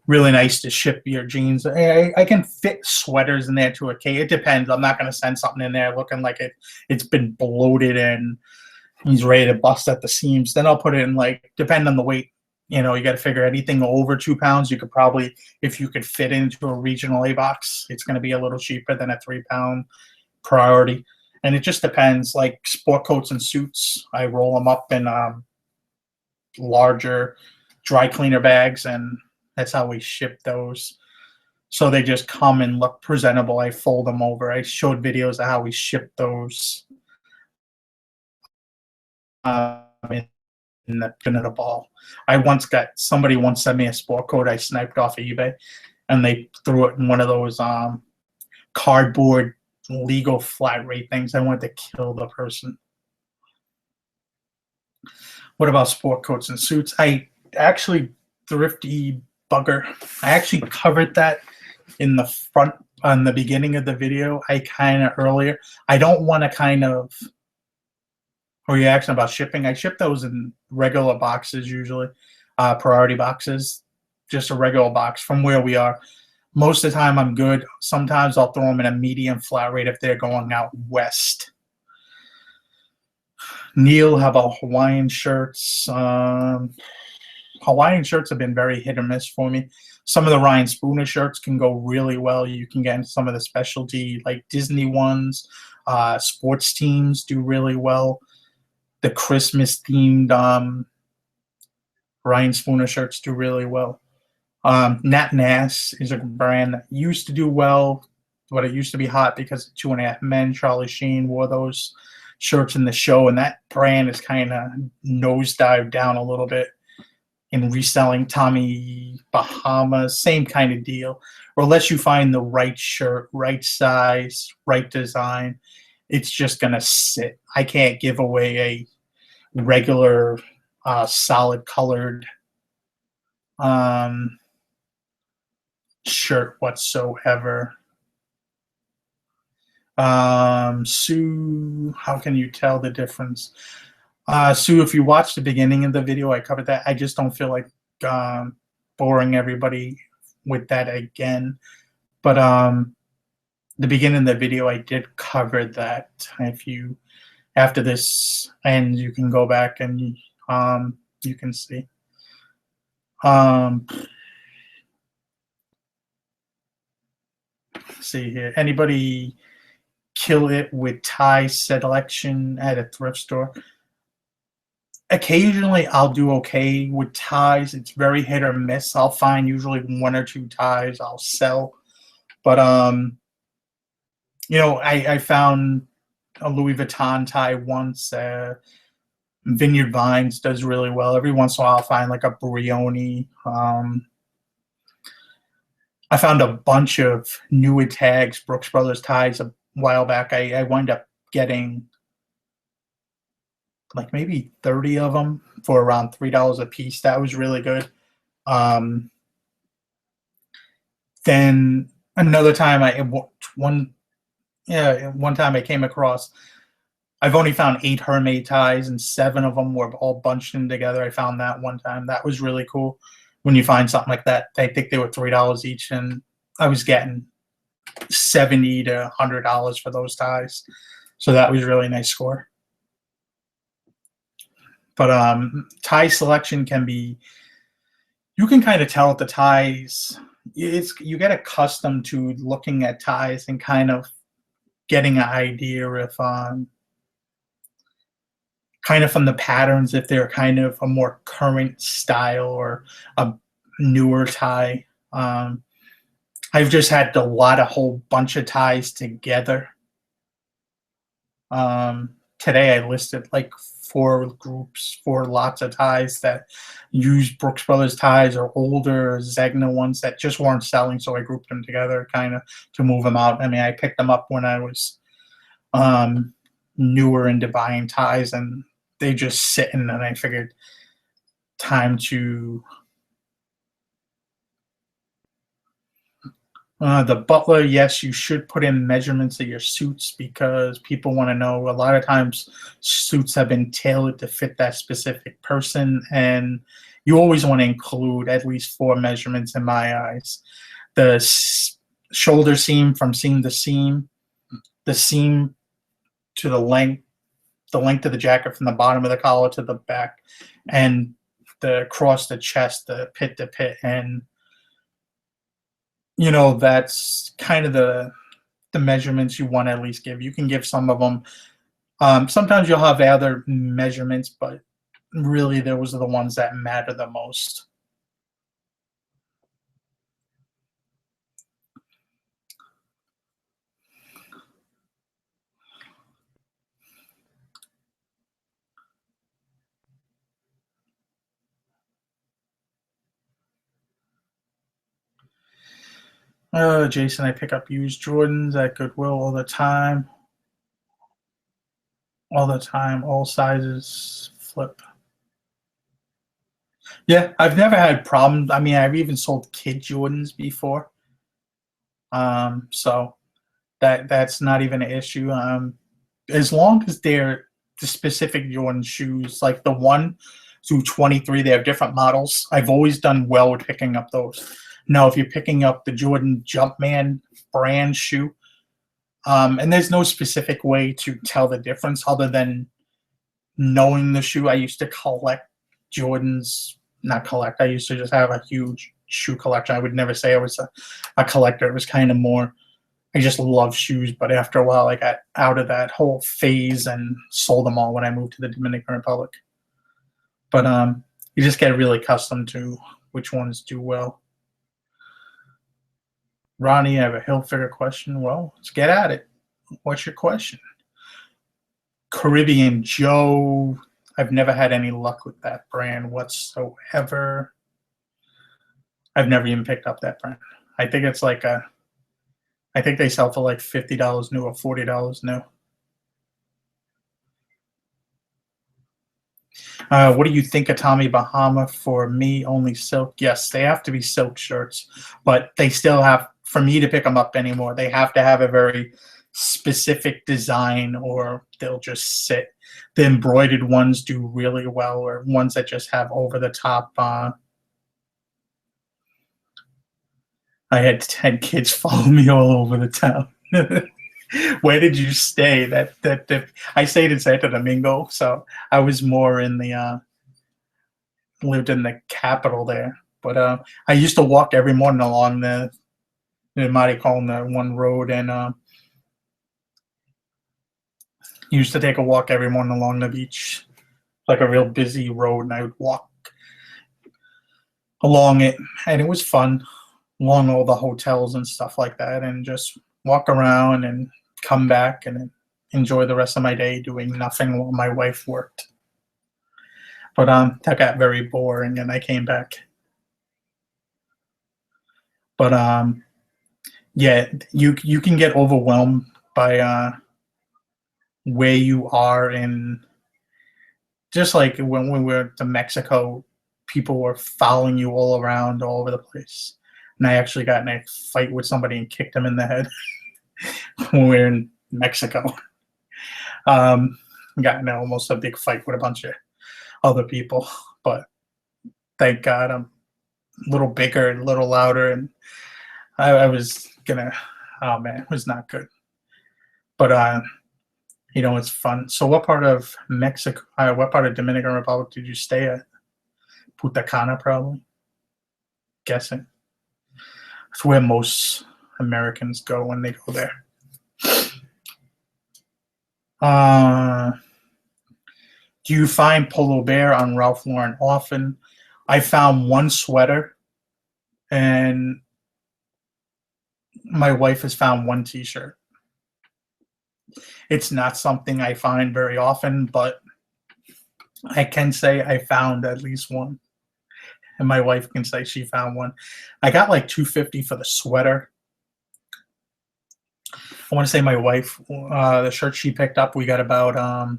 really nice to ship your jeans. I can fit sweaters in there to a case. It depends. I'm not going to send something in there looking like it's been bloated and he's ready to bust at the seams. Then I'll put it in, like, depend on the weight. You know, you got to figure anything over 2 pounds, you could probably, if you could fit into a regional A box, it's going to be a little cheaper than a 3-pound priority. And it just depends. Like sport coats and suits, I roll them up in larger dry cleaner bags, and that's how we ship those. So they just come and look presentable. I fold them over. I showed videos of how we ship those in the ball. I once got, somebody once sent me a sport coat I sniped off of eBay, and they threw it in one of those cardboard legal flat rate things. I wanted to kill the person. What about sport coats and suits? I actually, thrifty bugger, I actually covered that in the front, on the beginning of the video. I kind of earlier, I don't want to kind of, or you're asking about shipping. I ship those in regular boxes usually, priority boxes, just a regular box from where we are. Most of the time I'm good. Sometimes I'll throw them in a medium flat rate if they're going out west. Neil, how about Hawaiian shirts? Hawaiian shirts have been very hit or miss for me. Some of the Ryan Spooner shirts can go really well. You can get into some of the specialty, like Disney ones. Sports teams do really well. The Christmas themed Ryan Spooner shirts do really well. Nat Nass is a brand that used to do well, but it used to be hot because of 2.5 Men. Charlie Sheen wore those shirts in the show, and that brand is kind of nosedived down a little bit in reselling. Tommy Bahama, same kind of deal. Or unless you find the right shirt, right size, right design, it's just going to sit. I can't give away a regular solid colored shirt whatsoever. Sue, how can you tell the difference? Sue, if you watch the beginning of the video, I covered that. I just don't feel like boring everybody with that again. But the beginning of the video, I did cover that. If you, after this ends, you can go back and you can see. See here, anybody kill it with tie selection at a thrift store? Occasionally I'll do okay with ties. It's very hit or miss. I'll find usually 1 or 2 ties I'll sell. But you know, I found a Louis Vuitton tie once. Vineyard Vines does really well. Every once in a while I'll find like a Brioni. I found a bunch of newer tags, Brooks Brothers ties a while back. I wound up getting like maybe 30 of them for around $3 a piece. That was really good. Then another time one time I came across, I've only found 8 Hermès ties and 7 of them were all bunched in together. I found that one time. That was really cool. When you find something like that, I think they were $3 each, and I was getting $70 to $100 for those ties. So that was a really nice score. But tie selection can be, you can kind of tell at the ties. You get accustomed to looking at ties and kind of getting an idea if kind of from the patterns, if they're kind of a more current style or a newer tie. I've just had a whole bunch of ties together. Today I listed like 4 groups, 4 lots of ties that use Brooks Brothers ties or older Zegna ones that just weren't selling, so I grouped them together kind of to move them out. I mean, I picked them up when I was newer into buying ties, and they just sitting, and I figured time to the butler. Yes, you should put in measurements of your suits because people want to know. A lot of times, suits have been tailored to fit that specific person, and you always want to include at least 4 measurements in my eyes. The shoulder seam from seam to seam, the seam to the length of the jacket from the bottom of the collar to the back, and the across the chest, the pit to pit, and that's kind of the measurements you want to at least give. You can give some of them. Sometimes you'll have other measurements, but really those are the ones that matter the most. Jason, I pick up used Jordans at Goodwill all the time. All the time, all sizes, flip. Yeah, I've never had problems. I mean, I've even sold kid Jordans before. So that's not even an issue. As long as they're the specific Jordan shoes, like the 1 through 23, they have different models. I've always done well with picking up those. Now, if you're picking up the Jordan Jumpman brand shoe, and there's no specific way to tell the difference other than knowing the shoe. I used to collect Jordans, not collect. I used to just have a huge shoe collection. I would never say I was a collector. It was kind of more, I just love shoes. But after a while, I got out of that whole phase and sold them all when I moved to the Dominican Republic. But you just get really accustomed to which ones do well. Ronnie, I have a Hilfiger question. Well, let's get at it. What's your question? Caribbean Joe. I've never had any luck with that brand whatsoever. I've never even picked up that brand. I think it's like I think they sell for like $50 new or $40 new. What do you think of Tommy Bahama? For me, only silk. Yes, they have to be silk shirts, but they still have, for me to pick them up anymore, they have to have a very specific design or they'll just sit. The embroidered ones do really well, or ones that just have over the top. I had kids follow me all over the town. Where did you stay? That I stayed in Santo Domingo, so I was more in the lived in the capital there. But I used to walk every morning along the Maricon, the one road, and used to take a walk every morning along the beach, like a real busy road, and I would walk along it, and it was fun, along all the hotels and stuff like that, and just walk around and come back and enjoy the rest of my day doing nothing while my wife worked. But that got very boring, and I came back. But yeah, you can get overwhelmed by where you are in. Just like when we were to Mexico, people were following you all around, all over the place. And I actually got in a fight with somebody and kicked him in the head when we were in Mexico. Got in almost a big fight with a bunch of other people, but thank God I'm a little bigger and a little louder, and I was gonna, oh man, it was not good. But it's fun. So what part of Mexico, what part of Dominican Republic did you stay at? Punta Cana, probably. Guessing. It's where most Americans go when they go there. Do you find Polo Bear on Ralph Lauren often? I found one sweater, and my wife has found one t-shirt. It's not something I find very often, but I can say I found at least one. And my wife can say she found one. I got like $250 for the sweater. I want to say my wife, the shirt she picked up, we got about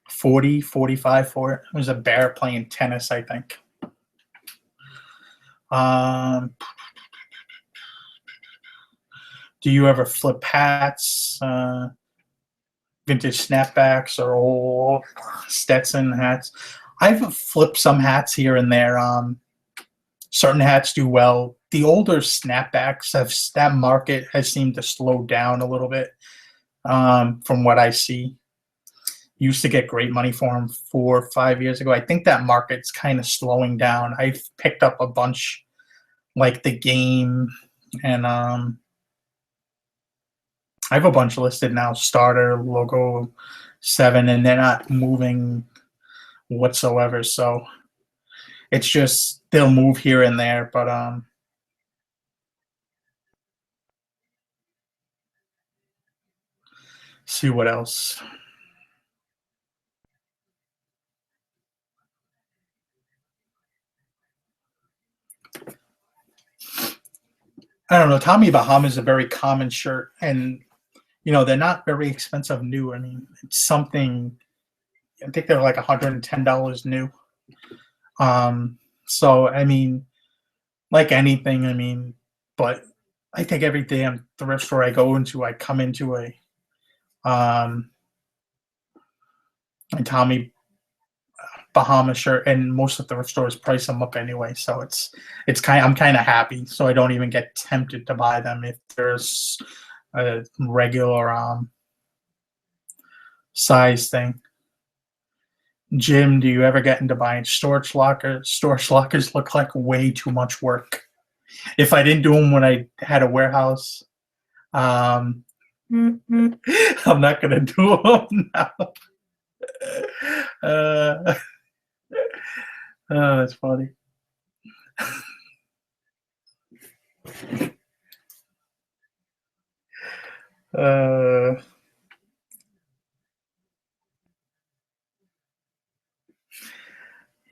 40, 45 for it. It was a bear playing tennis, I think. Do you ever flip hats, vintage snapbacks, or old Stetson hats? I've flipped some hats here and there. Certain hats do well. The older snapbacks that market has seemed to slow down a little bit, from what I see. Used to get great money for them 4 or 5 years ago. I think that market's kind of slowing down. I've picked up a bunch, like the Game, and I have a bunch listed now. Starter, Logo 7, and they're not moving whatsoever. So it's just they'll move here and there, but see what else. I don't know. Tommy Bahama is a very common shirt, and they're not very expensive new. I mean, it's something. I think they're like $110 new. So I mean, like anything, I mean, but I think every damn thrift store I go into, I come into a Tommy Bahama shirt, and most of the thrift stores price them up anyway. So I'm kind of happy, so I don't even get tempted to buy them if there's a regular size thing. Jim, do you ever get into buying storage lockers? Storage lockers look like way too much work. If I didn't do them when I had a warehouse, I'm not gonna do them now. Oh, that's funny.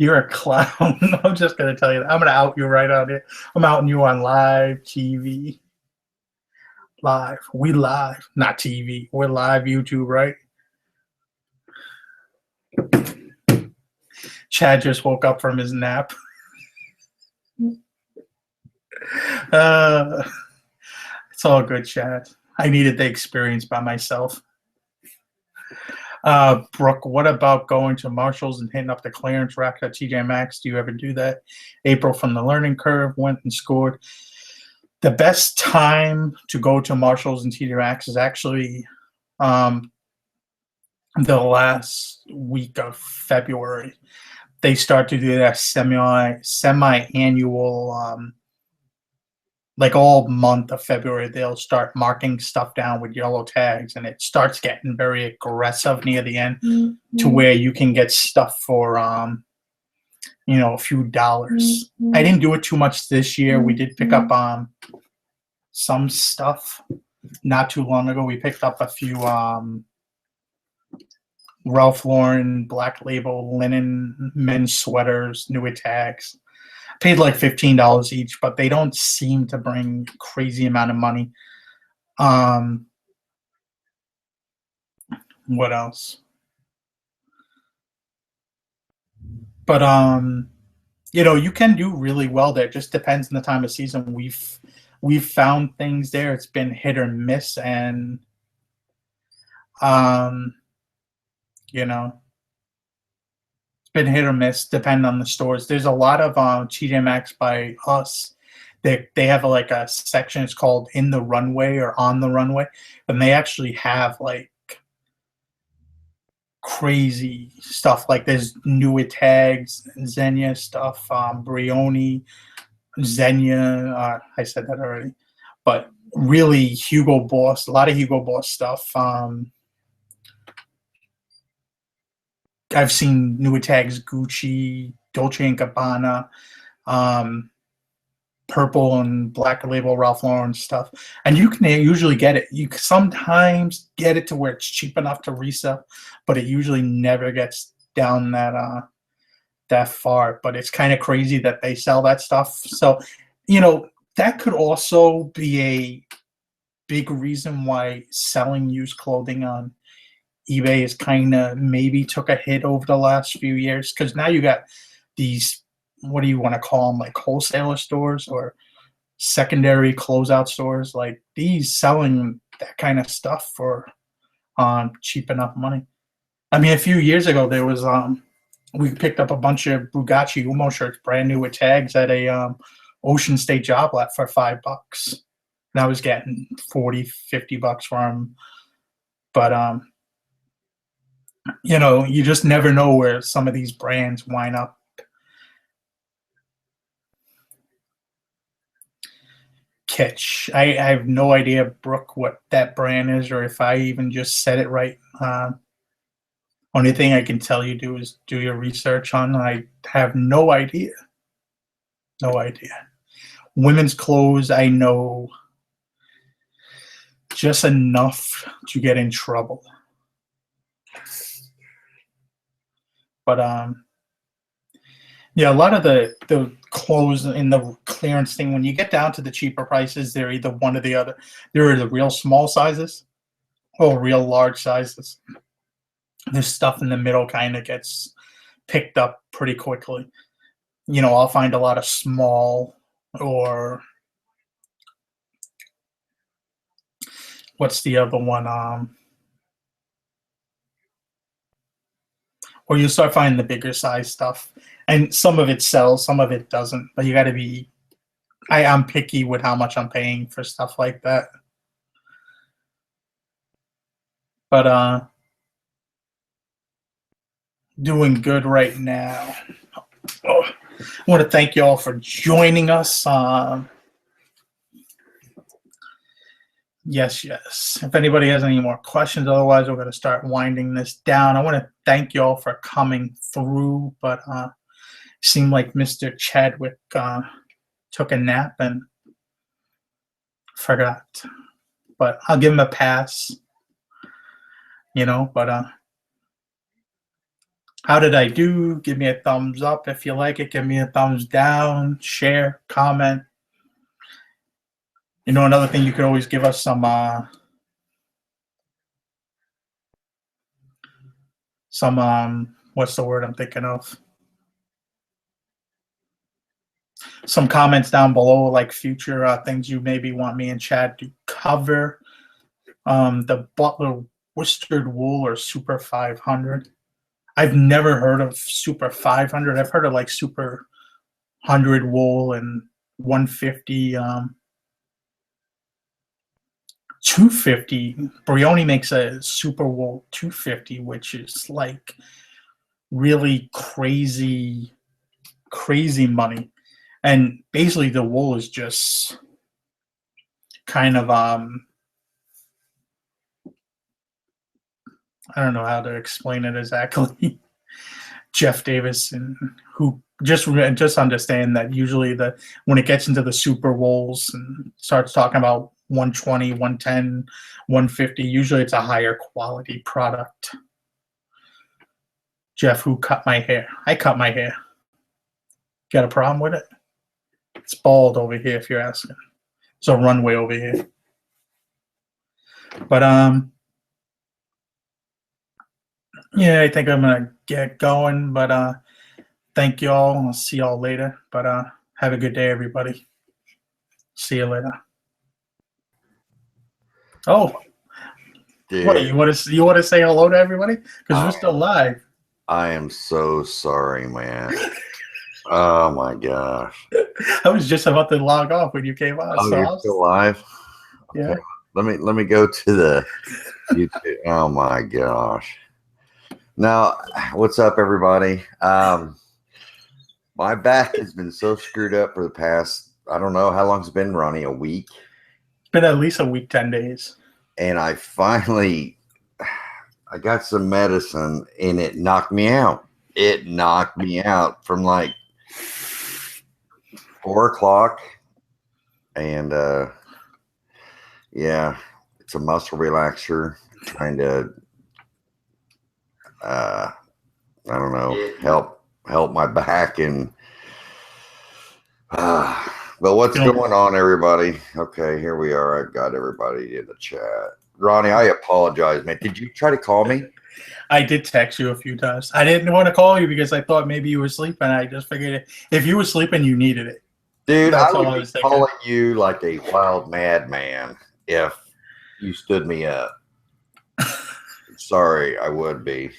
You're a clown. I'm just gonna tell you that. I'm gonna out you right out here. I'm outing you on live TV. Live. We live, not TV. We're live YouTube, right? Chad just woke up from his nap. It's all good, Chad. I needed the experience by myself. Brooke, what about going to Marshall's and hitting up the clearance rack at TJ Maxx? Do you ever do that? April from the Learning Curve went and scored. The best time to go to Marshall's and TJ Maxx is actually the last week of February. They start to do that semi-annual, like all month of February, they'll start marking stuff down with yellow tags, and it starts getting very aggressive near the end to where you can get stuff for, a few dollars. I didn't do it too much this year. We did pick up some stuff not too long ago. We picked up a few Ralph Lauren Black Label linen men's sweaters, new tags. Paid like $15 each, but they don't seem to bring crazy amount of money. What else? But you can do really well there. It just depends on the time of season. We've found things there. It's been hit or miss, and it's been hit or miss, depending on the stores. There's a lot of TJ Maxx by us. They have like a section. It's called In the Runway or On the Runway, and they actually have like crazy stuff. Like there's new tags, Xenia stuff, Brioni, Xenia. I said that already, but really Hugo Boss. A lot of Hugo Boss stuff. I've seen new tags, Gucci, Dolce & Gabbana, purple and black label Ralph Lauren stuff. And you can usually get it. You can sometimes get it to where it's cheap enough to resell, but it usually never gets down that far. But it's kind of crazy that they sell that stuff. So, that could also be big reason why selling used clothing on eBay is kind of maybe took a hit over the last few years, because now you got these, what do you want to call them, like wholesaler stores or secondary closeout stores, like these selling that kind of stuff for cheap enough money. I mean, a few years ago there was we picked up a bunch of Bugatti Umo shirts, brand new with tags, at a Ocean State job lot for $5. And I was getting 40, $50 for them. But you know, you just never know where some of these brands wind up. Kitsch. I have no idea, Brooke, what that brand is, or if I even just said it right. Only thing I can tell you is do your research on. I have no idea. No idea. Women's clothes, I know just enough to get in trouble. But yeah, a lot of the clothes in the clearance thing, when you get down to the cheaper prices, they're either one or the other. There are the real small sizes or real large sizes. This stuff in the middle kind of gets picked up pretty quickly. You know, I'll find a lot of small, or what's the other one? Or you start finding the bigger size stuff, and some of it sells, some of it doesn't. But you got to be. I'm picky with how much I'm paying for stuff like that. But doing good right now. Oh, I want to thank you all for joining us. Yes. If anybody has any more questions, otherwise we're going to start winding this down. I want to thank you all for coming through, but it seemed like Mr. Chadwick took a nap and forgot. But I'll give him a pass, you know. But how did I do? Give me a thumbs up if you like it. Give me a thumbs down. Share, comment. You know, another thing, you could always give us some what's the word I'm thinking of? Some comments down below, like future things you maybe want me and Chad to cover. The Butler Worsted Wool or Super 500. I've never heard of Super 500. I've heard of like Super 100 wool and 150. 250. Brioni makes a Super Wool 250, which is like really crazy money. And basically the wool is just kind of I don't know how to explain it exactly. Jeff Davis, and who just understand that usually when it gets into the super wools and starts talking about 120, 110, 150, usually it's a higher quality product. Jeff, who cut my hair? I cut my hair. Got a problem with it? It's bald over here, if you're asking. It's a runway over here. But yeah, I think I'm gonna get going. But thank you all. I'll see y'all later. But have a good day, everybody. See you later. Oh, dude. What, you want to say hello to everybody? Because we're still live. I am so sorry, man. Oh my gosh. I was just about to log off when you came on. Oh, so you're still live? Yeah. Okay. Let me go to the YouTube. Oh my gosh. Now, what's up, everybody? My back has been so screwed up for the past, I don't know how long it's been, Ronnie, a week? It's been at least a week, 10 days. And I got some medicine and it knocked me out. It knocked me out from like 4 o'clock. And yeah, it's a muscle relaxer trying to I don't know, help my back. And But what's Feeling- going on, everybody? Okay, here we are. I've got everybody in the chat. Ronnie, I apologize, man. Did you try to call me? I did text you a few times. I didn't want to call you because I thought maybe you were sleeping. I just figured if you were sleeping, you needed it. Dude, That's I all would I be was thinking. calling you like a wild madman if you stood me up. Sorry, I would be.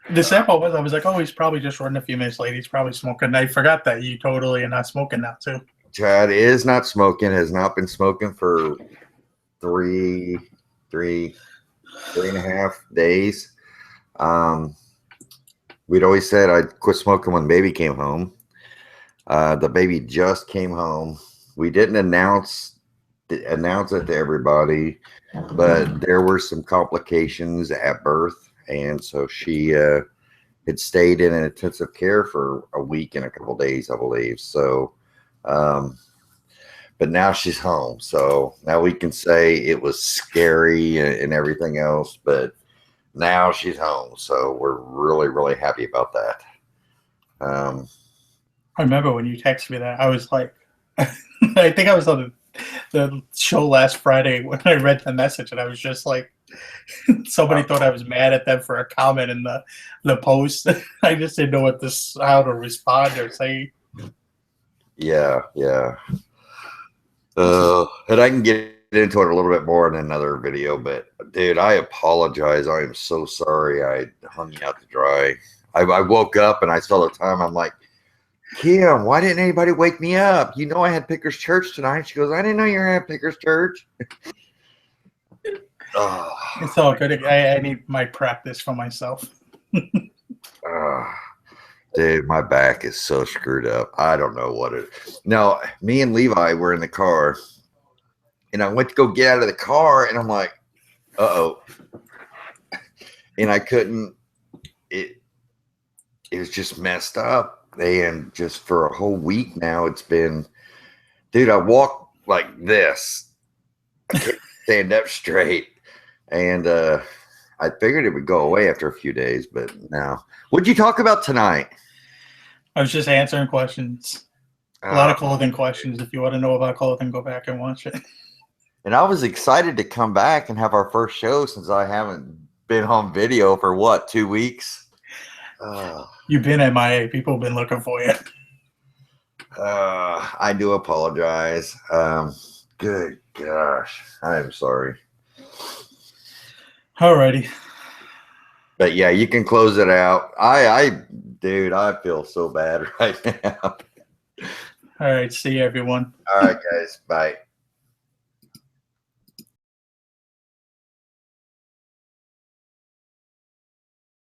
The sample was, I was like, oh, he's probably just running a few minutes late. He's probably smoking. I forgot that you totally are not smoking now, too. Chad is not smoking, has not been smoking for three and a half days. We'd always said I'd quit smoking when baby came home. The baby just came home. We didn't announce it to everybody, but there were some complications at birth, and so she had stayed in an intensive care for a week and a couple of days, I believe. So, but now she's home, so now we can say it was scary and everything else, but now she's home, so we're really, really happy about that. I remember when you texted me that, I was like, I think I was on the show last Friday when I read the message, and I was just like, somebody thought I was mad at them for a comment in the post. I just didn't know how to respond or say. Yeah. And I can get into it a little bit more in another video, but dude, I apologize. I am so sorry I hung you out to dry. I woke up and I saw the time. I'm like, Kim, why didn't anybody wake me up? You know I had Pickers Church tonight. She goes, I didn't know you were at Pickers Church. Oh, It's all good. I need my practice for myself. dude, my back is so screwed up. I don't know what it is. No, me and Levi were in the car, and I went to go get out of the car, and I'm like, uh-oh. And I couldn't. It was just messed up. And just for a whole week now, it's been, dude, I walk like this. I can't stand up straight. And I figured it would go away after a few days, but no. What'd you talk about tonight? I was just answering questions. A lot of clothing questions. If you want to know about clothing, go back and watch it. And I was excited to come back and have our first show since I haven't been on video for what, 2 weeks? You've been MIA. People have been looking for you. I do apologize. Good gosh. I am sorry. Alrighty. But yeah, you can close it out. Dude, I feel so bad right now. All right. See you, everyone. All right, guys. Bye.